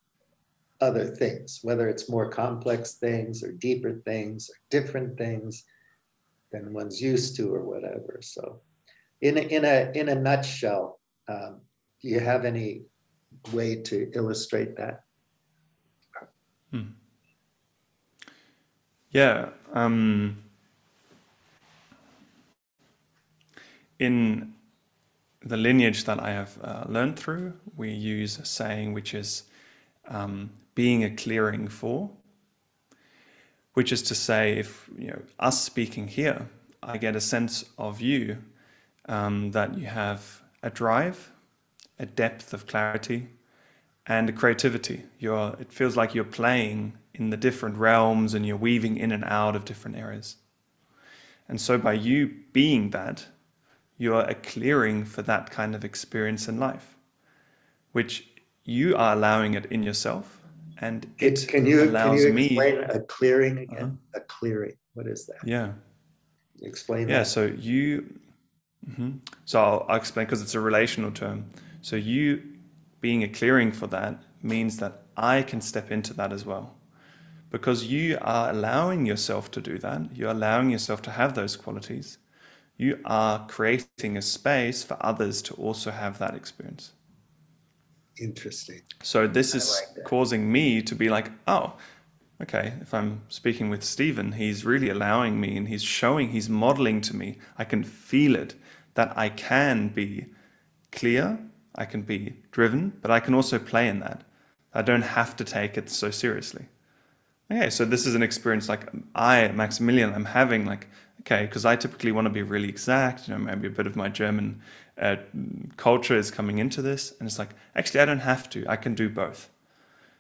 other things, whether it's more complex things or deeper things or different things than one's used to or whatever. So in a nutshell, do you have any way to illustrate that? Yeah. In the lineage that I have learned through, we use a saying which is being a clearing for, which is to say, if us speaking here, I get a sense of you, that you have a drive, a depth of clarity, and a creativity. It feels like you're playing in the different realms and you're weaving in and out of different areas. And so by you being that, you are a clearing for that kind of experience in life, which you are allowing it in yourself, and it allows me. Can you explain a clearing again? A clearing, what is that? Yeah. Explain Yeah, that. so so I'll explain, because it's a relational term. So you being a clearing for that means that I can step into that as well. Because you are allowing yourself to do that, you're allowing yourself to have those qualities, you are creating a space for others to also have that experience. Interesting. So this is causing me to be like, oh, okay, if I'm speaking with Stephen, he's really allowing me, and he's modeling to me, I can feel it, that I can be clear, I can be driven, but I can also play in that. I don't have to take it so seriously. Okay, so this is an experience like Maximilian, I'm having, like, okay, because I typically want to be really exact, maybe a bit of my German culture is coming into this, and it's like, actually, I don't have to, I can do both.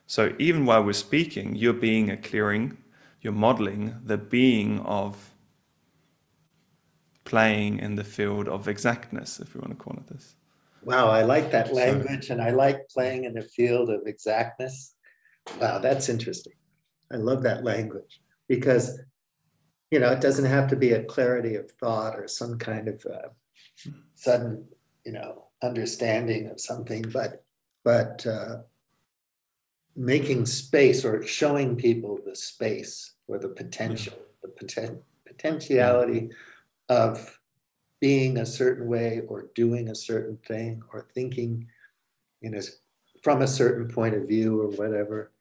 So even while we're speaking, you're being a clearing, you're modeling the being of playing in the field of exactness, if we want to call it this. Wow, I like that language, and I like playing in the field of exactness. Wow, that's interesting. I love that language, because, it doesn't have to be a clarity of thought or some kind of sudden, understanding of something, but making space, or showing people the space or the potential, the potentiality of being a certain way, or doing a certain thing, or thinking from a certain point of view, or whatever.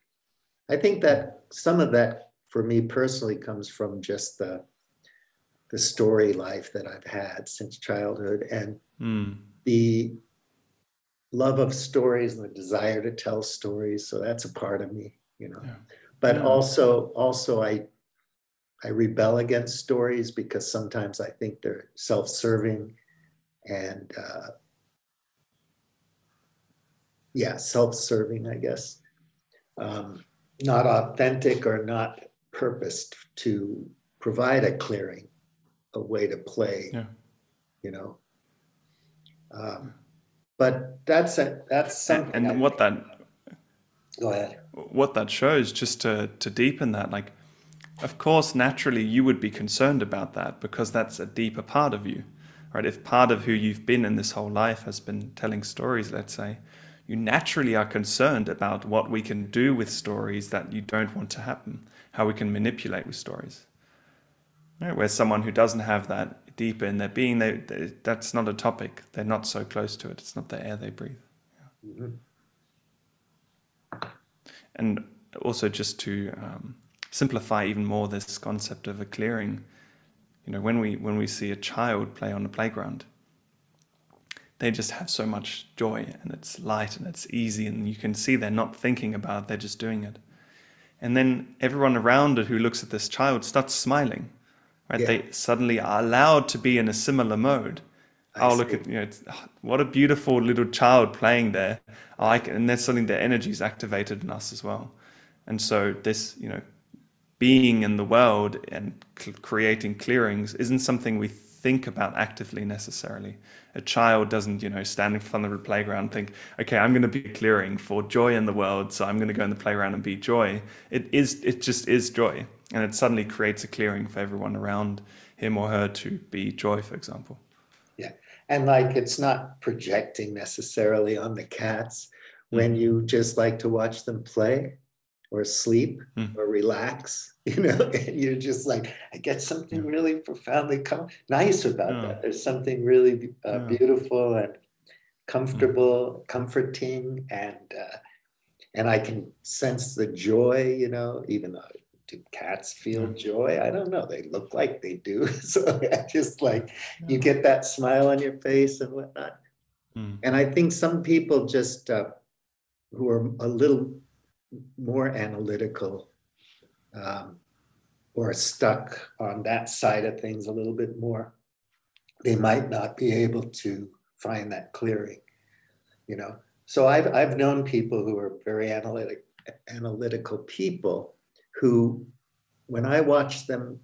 I think that some of that, for me personally, comes from just the story life that I've had since childhood, and the love of stories and the desire to tell stories. So that's a part of me, But also I rebel against stories, because sometimes I think they're self-serving and self-serving, I guess. Not authentic, or not purposed to provide a clearing, a way to play, but that's something. And what that, go ahead. What that shows, just to deepen that, like, of course, naturally you would be concerned about that, because that's a deeper part of you, right? If part of who you've been in this whole life has been telling stories, let's say, you naturally are concerned about what we can do with stories that you don't want to happen, how we can manipulate with stories. right? Where someone who doesn't have that deeper in their being, that's not a topic. They're not so close to it. It's not the air they breathe. Mm-hmm. And also just to simplify even more this concept of a clearing, when we see a child play on the playground, they just have so much joy, and it's light and it's easy, and you can see they're not thinking about it, they're just doing it. And then everyone around it who looks at this child starts smiling, right? Yeah. They suddenly are allowed to be in a similar mode. I Look see. at, what a beautiful little child playing there. And then suddenly their energy is activated in us as well. And so this, being in the world and creating clearings isn't something we think about actively necessarily. A child doesn't, stand in front of the playground and think, okay, I'm going to be clearing for joy in the world, so I'm going to go in the playground and be joy. It just is joy. And it suddenly creates a clearing for everyone around him or her to be joy, for example. Yeah. And like, it's not projecting necessarily on the cats when you just like to watch them play or sleep or relax, and you're just like, I get something really profoundly nice about that. There's something really beautiful and comfortable, comforting, and I can sense the joy, even though do cats feel joy? I don't know. They look like they do. So I just like, you get that smile on your face and whatnot. And I think some people just who are a little more analytical or stuck on that side of things a little bit more, they might not be able to find that clearing, So I've known people who are very analytical people who, when I watch them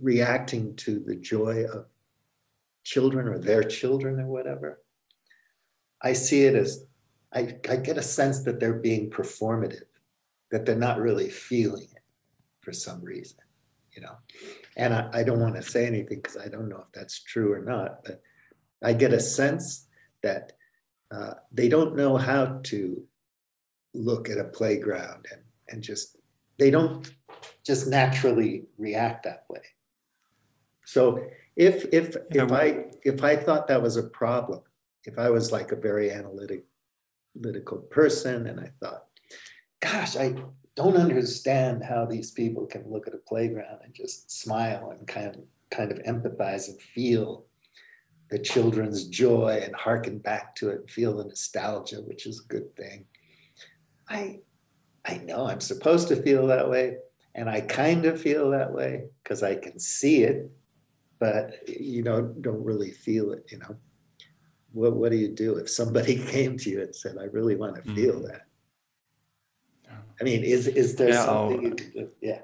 reacting to the joy of children or their children or whatever, I see it as, I get a sense that they're being performative, that they're not really feeling it for some reason, And I don't want to say anything because I don't know if that's true or not, but I get a sense that they don't know how to look at a playground and just, they don't just naturally react that way. So if I thought that was a problem, if I was like a very analytical person and I thought, gosh, I don't understand how these people can look at a playground and just smile and kind of empathize and feel the children's joy and hearken back to it and feel the nostalgia, which is a good thing. I know I'm supposed to feel that way, and I kind of feel that way because I can see it, but don't really feel it. What do you do if somebody came to you and said, I really want to feel that? I mean, is there something you can do? Yeah.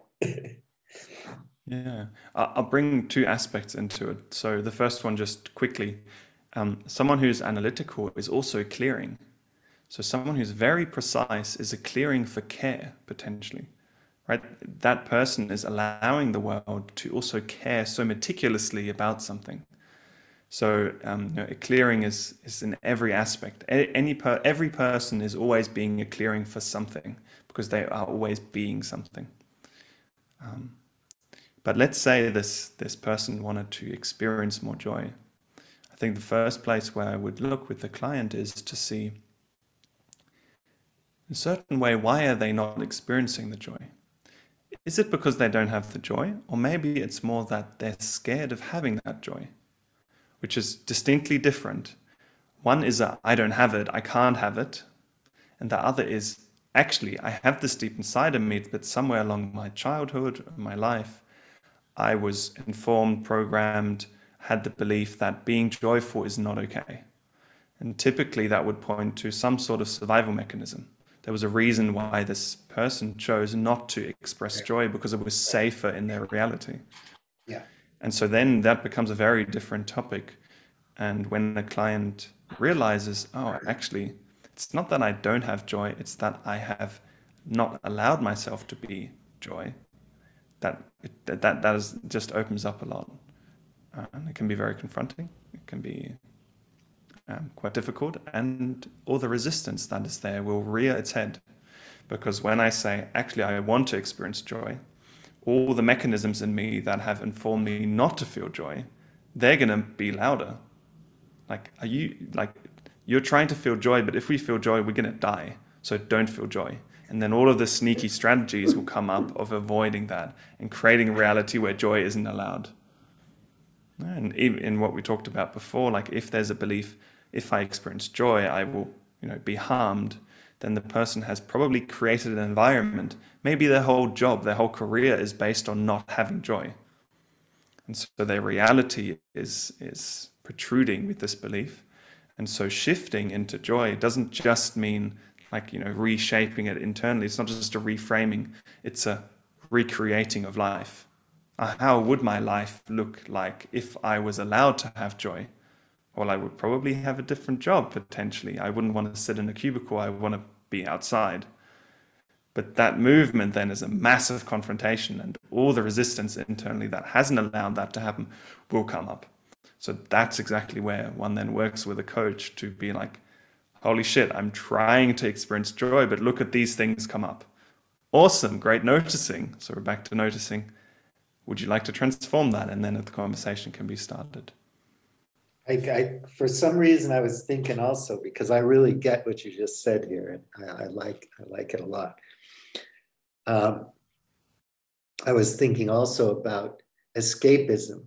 Yeah, I'll bring two aspects into it. So the first one, just quickly, someone who's analytical is also clearing. So someone who's very precise is a clearing for care, potentially, right? That person is allowing the world to also care so meticulously about something. So a clearing is in every aspect. Every person is always being a clearing for something because they are always being something. But let's say this person wanted to experience more joy. I think the first place where I would look with the client is to see, in a certain way, why are they not experiencing the joy? Is it because they don't have the joy? Or maybe it's more that they're scared of having that joy, which is distinctly different. One is I don't have it, I can't have it. And the other is, actually, I have this deep inside of me, but somewhere along my childhood, my life, I was informed, programmed, had the belief that being joyful is not okay. And typically that would point to some sort of survival mechanism. There was a reason why this person chose not to express joy because it was safer in their reality. Yeah. And so then that becomes a very different topic. And when the client realizes, oh, actually, it's not that I don't have joy, it's that I have not allowed myself to be joy. That just opens up a lot. And it can be very confronting. It can be quite difficult. And all the resistance that is there will rear its head. Because when I say, actually, I want to experience joy, all the mechanisms in me that have informed me not to feel joy, they're going to be louder. Like, you're trying to feel joy, but if we feel joy, we're going to die. So don't feel joy. And then all of the sneaky strategies will come up of avoiding that and creating a reality where joy isn't allowed. And even in what we talked about before, like if there's a belief, if I experience joy, I will, be harmed, then the person has probably created an environment. Maybe their whole job, their whole career is based on not having joy. And so their reality is protruding with this belief. And so shifting into joy doesn't just mean reshaping it internally. It's not just a reframing, it's a recreating of life. How would my life look like if I was allowed to have joy? Well, I would probably have a different job potentially. I wouldn't want to sit in a cubicle. I want to be outside. But that movement then is a massive confrontation, and all the resistance internally that hasn't allowed that to happen will come up. So that's exactly where one then works with a coach to be like, holy shit, I'm trying to experience joy, but look at these things come up. Awesome, great noticing. So we're back to noticing. Would you like to transform that? And then the conversation can be started. For some reason, I was thinking also, because I really get what you just said here, and I like it a lot. I was thinking also about escapism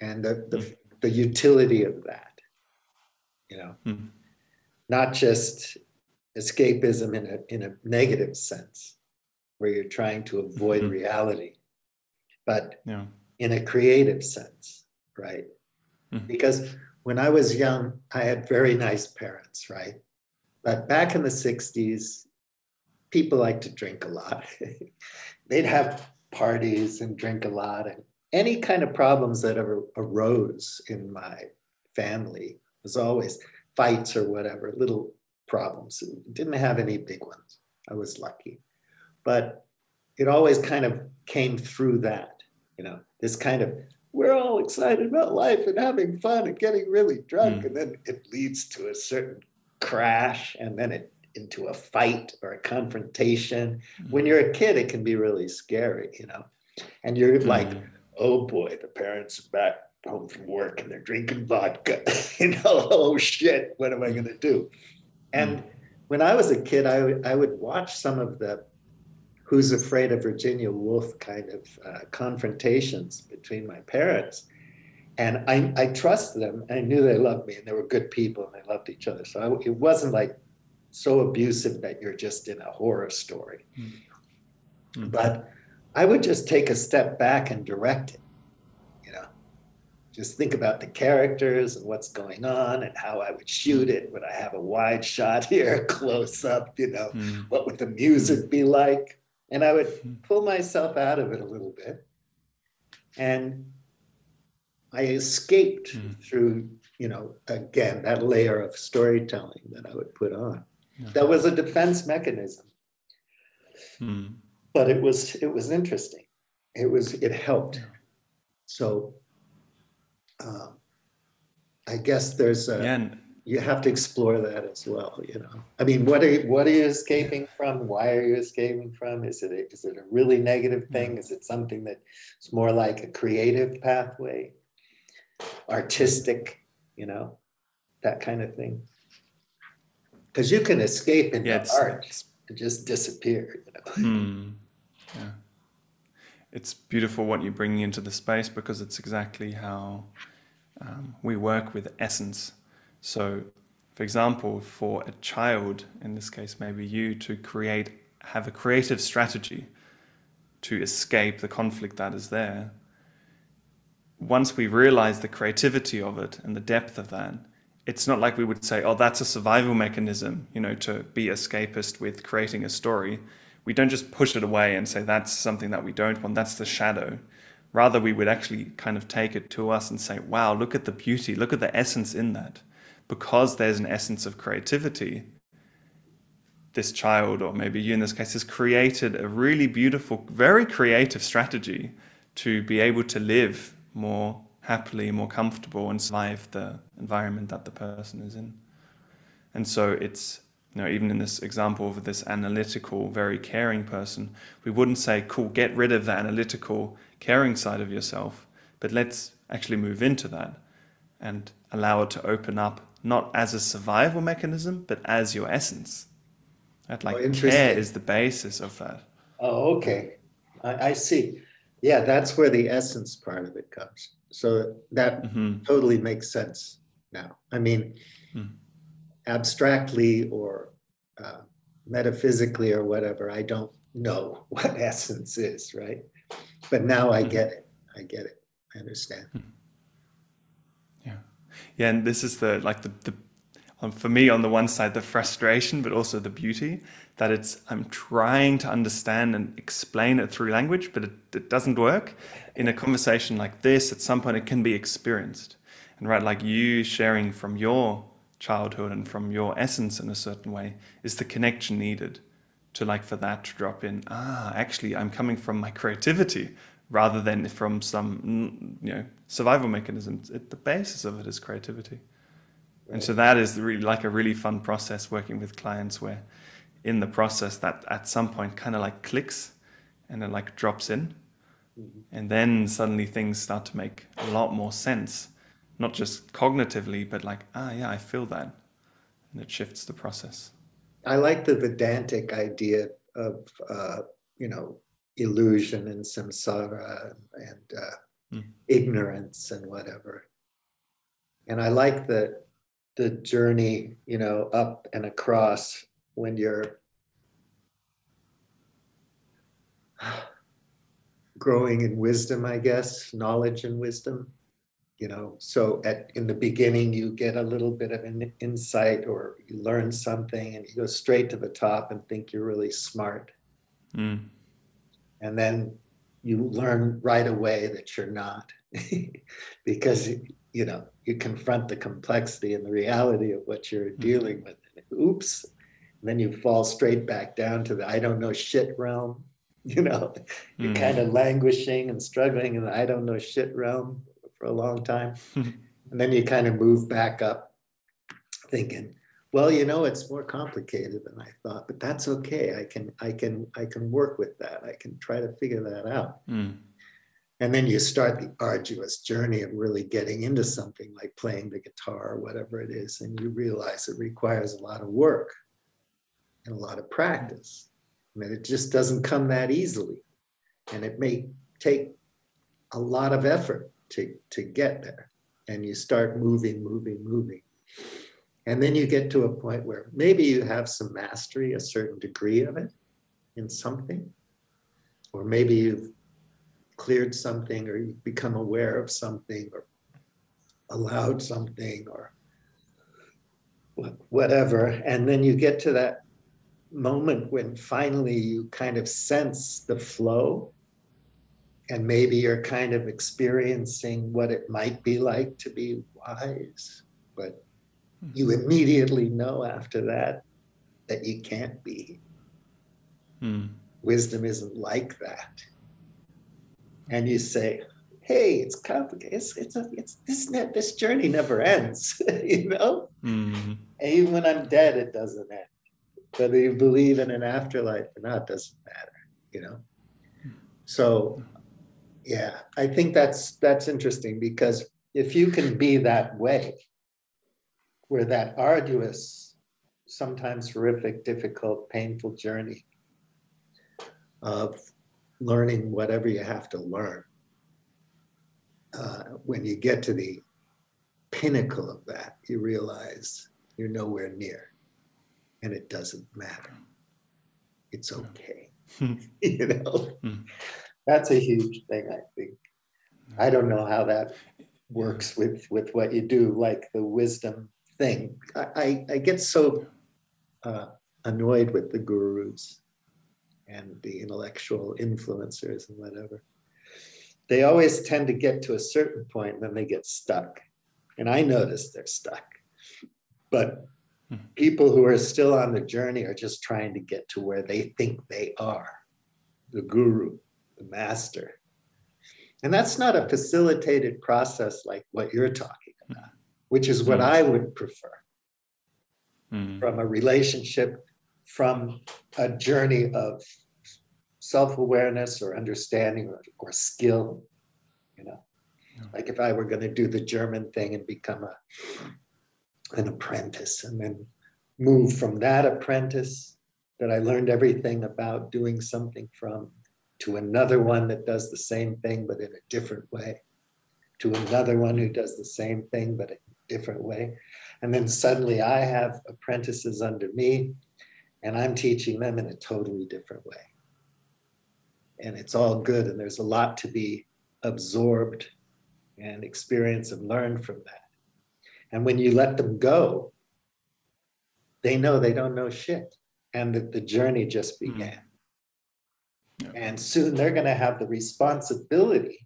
and the utility of that, not just escapism in a negative sense, where you're trying to avoid reality, but in a creative sense, right? Because when I was young, I had very nice parents, right? But back in the 60s, people liked to drink a lot. They'd have parties and drink a lot. And any kind of problems that ever arose in my family was always fights or whatever, little problems. Didn't have any big ones. I was lucky. But it always kind of came through that, this kind of, we're all excited about life and having fun and getting really drunk. And then it leads to a certain crash, and then into a fight or a confrontation. When you're a kid, it can be really scary, and you're like, oh boy, the parents are back home from work and they're drinking vodka, oh shit, what am I going to do? And when I was a kid, I would watch some of the Who's Afraid of Virginia Woolf kind of confrontations between my parents. And I trusted them. I knew they loved me and they were good people and they loved each other. So it wasn't like so abusive that you're just in a horror story. But I would just take a step back and direct it, just think about the characters and what's going on and how I would shoot it. Would I have a wide shot here, close up, what would the music be like? And I would pull myself out of it a little bit. And I escaped through, again, that layer of storytelling that I would put on. That was a defense mechanism. But it was interesting. It helped. So I guess there's you have to explore that as well, I mean, what are you escaping from? Why are you escaping from? Is it a really negative thing? Is it something that's more like a creative pathway, artistic, that kind of thing? Because you can escape into art and just disappear, Yeah. It's beautiful what you're bringing into the space, because it's exactly how we work with essence. So, for example, for a child, in this case, maybe you, to have a creative strategy to escape the conflict that is there. Once we realize the creativity of it and the depth of that, it's not like we would say, oh, that's a survival mechanism, to be escapist with creating a story. We don't just push it away and say that's something that we don't want, that's the shadow. Rather, we would actually kind of take it to us and say, wow, look at the beauty, look at the essence in that. Because there's an essence of creativity, this child, or maybe you in this case, has created a really beautiful, very creative strategy to be able to live more happily, more comfortable, and survive the environment that the person is in. And so it's even in this example of this analytical, very caring person, we wouldn't say, cool, get rid of the analytical, caring side of yourself, but let's actually move into that and allow it to open up, not as a survival mechanism, but as your essence. Right? Like care is the basis of that. Oh, okay. I see. Yeah, that's where the essence part of it comes. So that totally makes sense now. I mean, abstractly or metaphysically or whatever, I don't know what essence is, right? But now I get it. I get it. I understand. Yeah, and this is the for me, on the one side, the frustration, but also the beauty that I'm trying to understand and explain it through language, but it doesn't work. In a conversation like this, at some point it can be experienced. And right, like you sharing from your childhood and from your essence in a certain way is the connection needed to for that to drop in. Actually, I'm coming from my creativity rather than from some, survival mechanism. The basis of it is creativity. Right. And so that is really a really fun process working with clients where in the process that at some point kind of clicks and it drops in. And then suddenly things start to make a lot more sense, not just cognitively, but I feel that. And it shifts the process. I like the Vedantic idea of, illusion and samsara and ignorance and whatever. And I like the journey, up and across when you're growing in wisdom, I guess, knowledge and wisdom. So in the beginning, you get a little bit of an insight or you learn something and you go straight to the top and think you're really smart. And then you learn right away that you're not because, you confront the complexity and the reality of what you're dealing with. Oops. And then you fall straight back down to the I don't know shit realm. You're kind of languishing and struggling in the I don't know shit realm for a long time. And then you kind of move back up thinking, well, it's more complicated than I thought, but that's okay. I can work with that. I can try to figure that out. And then you start the arduous journey of really getting into something like playing the guitar or whatever it is. And you realize it requires a lot of work and a lot of practice. I mean, it just doesn't come that easily. And it may take a lot of effort to get there. And you start moving. And then you get to a point where maybe you have some mastery, a certain degree of it in something, or maybe you've cleared something or you've become aware of something or allowed something or whatever. And then you get to that moment when finally you kind of sense the flow and maybe you're kind of experiencing what it might be like to be wise, but you immediately know after that you can't be. Wisdom isn't like that. And you say, hey, it's complicated. It's this journey never ends, And even when I'm dead, it doesn't end. Whether you believe in an afterlife or not doesn't matter, So, yeah, I think that's interesting because if you can be that way, where that arduous, sometimes horrific, difficult, painful journey of learning whatever you have to learn, when you get to the pinnacle of that, you realize you're nowhere near and it doesn't matter. It's okay. That's a huge thing, I think. I don't know how that works with what you do, like the wisdom thing. I get so annoyed with the gurus and the intellectual influencers and whatever. They always tend to get to a certain point and then they get stuck. And I notice they're stuck. But people who are still on the journey are just trying to get to where they think they are, the guru, the master. And that's not a facilitated process like what you're talking about, which is what I would prefer. from a relationship, from a journey of self-awareness or understanding or skill, you know. Like if I were going to do the German thing and become an apprentice and then move from that apprentice that I learned everything about doing something from to another one that does the same thing but in a different way, to another one who does the same thing but in a different way. And then suddenly I have apprentices under me and I'm teaching them in a totally different way. And it's all good, and there's a lot to be absorbed and experience and learn from that. And when you let them go, they know they don't know shit and that the journey just began. And soon they're going to have the responsibility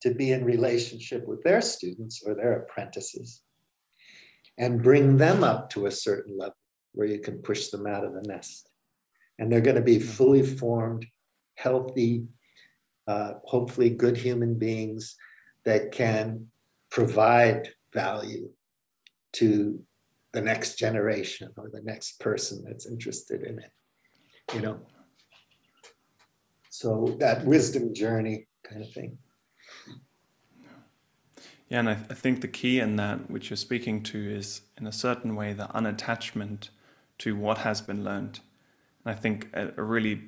to be in relationship with their students or their apprentices and bring them up to a certain level where you can push them out of the nest. And they're going to be fully formed, healthy, hopefully good human beings that can provide value to the next generation or the next person that's interested in it, you know. So that wisdom journey kind of thing. Yeah, and I think the key in that, which you're speaking to, is in a certain way the unattachment to what has been learned. And I think a really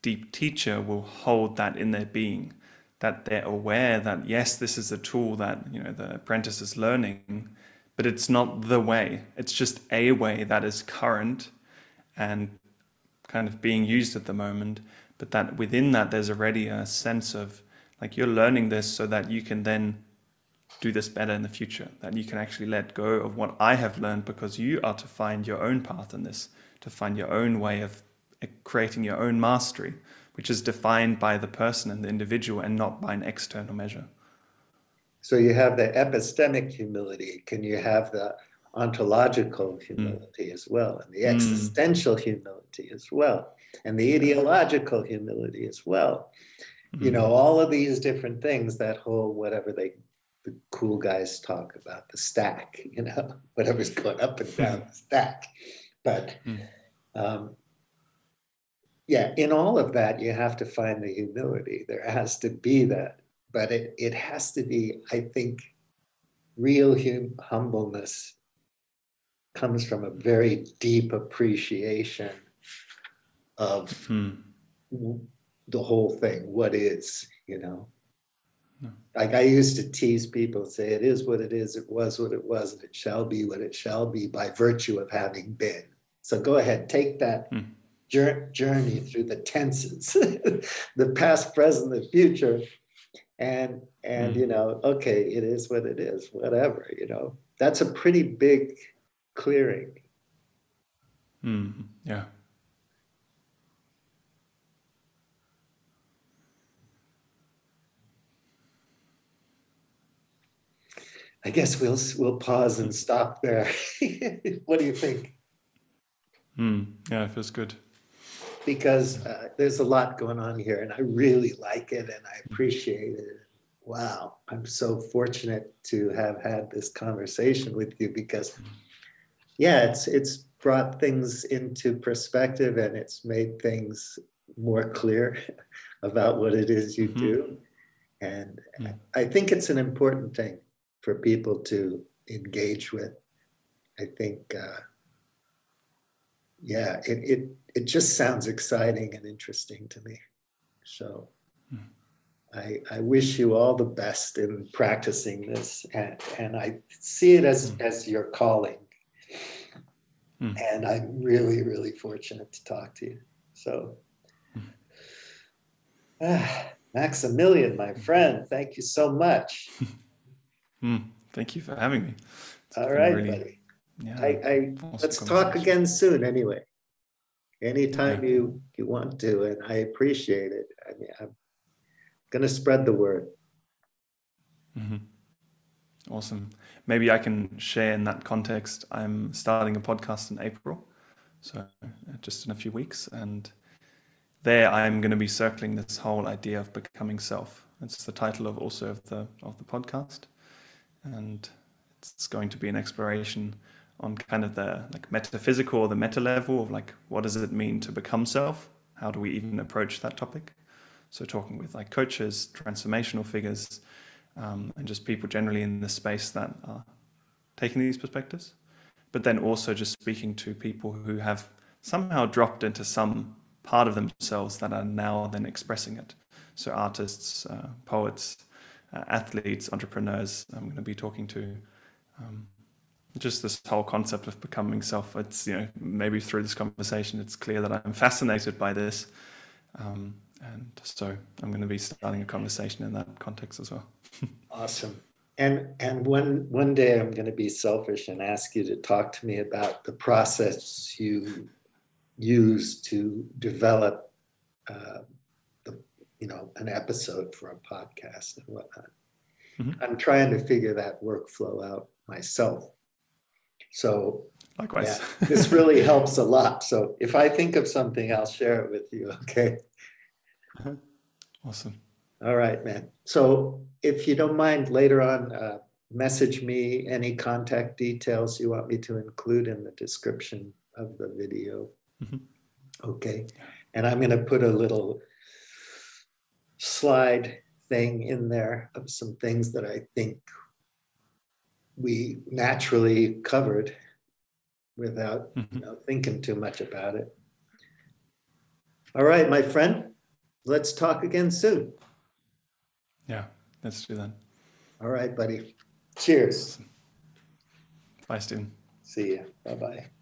deep teacher will hold that in their being, that they're aware that yes, this is a tool that, you know, the apprentice is learning, but it's not the way. It's just a way that is current and kind of being used at the moment. But that within that, there's already a sense of like you're learning this so that you can then do this better in the future, that you can actually let go of what I have learned because you are to find your own path in this, to find your own way of creating your own mastery, which is defined by the person and the individual and not by an external measure. So you have the epistemic humility. Can you have the ontological humility as well, and the existential humility as well, and the ideological humility as well? You know, all of these different things, that whole whatever the cool guys talk about, the stack, you know, whatever's going up and down the stack. But yeah, in all of that, you have to find the humility. There has to be that. But it has to be, I think, real humbleness comes from a very deep appreciation of the whole thing, what is, you know. Like I used to tease people and say, it is what it is, it was what it was, and it shall be what it shall be by virtue of having been. So go ahead, take that journey through the tenses, the past, present, the future, and you know, okay, it is what it is, whatever, you know. That's a pretty big clearing. Yeah. I guess we'll pause and stop there. What do you think? Yeah, it feels good. Because there's a lot going on here, and I really like it, and I appreciate it. Wow, I'm so fortunate to have had this conversation with you because, yeah, it's brought things into perspective, and it's made things more clear about what it is you do. And I think it's an important thing for people to engage with. I think, yeah, it just sounds exciting and interesting to me. So I wish you all the best in practicing this, and I see it as your calling. And I'm really, really fortunate to talk to you. So, Maximilian, my friend, thank you so much. Thank you for having me. All right, really, buddy. Yeah, let's talk again soon anyway. Anytime you want to, and I appreciate it. I mean, I'm going to spread the word. Awesome. Maybe I can share in that context. I'm starting a podcast in April, so just in a few weeks, and there I'm going to be circling this whole idea of becoming self. It's the title of the podcast, and it's going to be an exploration on kind of the like metaphysical or the meta level of like, what does it mean to become self? How do we even approach that topic? So talking with like coaches, transformational figures, and just people generally in the space that are taking these perspectives. But then also just speaking to people who have somehow dropped into some part of themselves that are now then expressing it. So artists, poets, athletes, entrepreneurs, I'm going to be talking to. Just this whole concept of becoming self. It's, you know, maybe through this conversation, it's clear that I'm fascinated by this. And so I'm going to be starting a conversation in that context as well. Awesome. And one day I'm going to be selfish and ask you to talk to me about the process you use to develop an episode for a podcast and whatnot. Mm-hmm. I'm trying to figure that workflow out myself. So likewise, yeah, this really helps a lot. So if I think of something, I'll share it with you. Okay. Awesome. All right, man. So if you don't mind, later on, message me any contact details you want me to include in the description of the video. Mm-hmm. Okay. And I'm going to put a little slide thing in there of some things that I think we naturally covered without thinking too much about it. All right, my friend, let's talk again soon. Yeah, let's do that. All right, buddy. Cheers. Bye, Stephen. See ya. Bye-bye.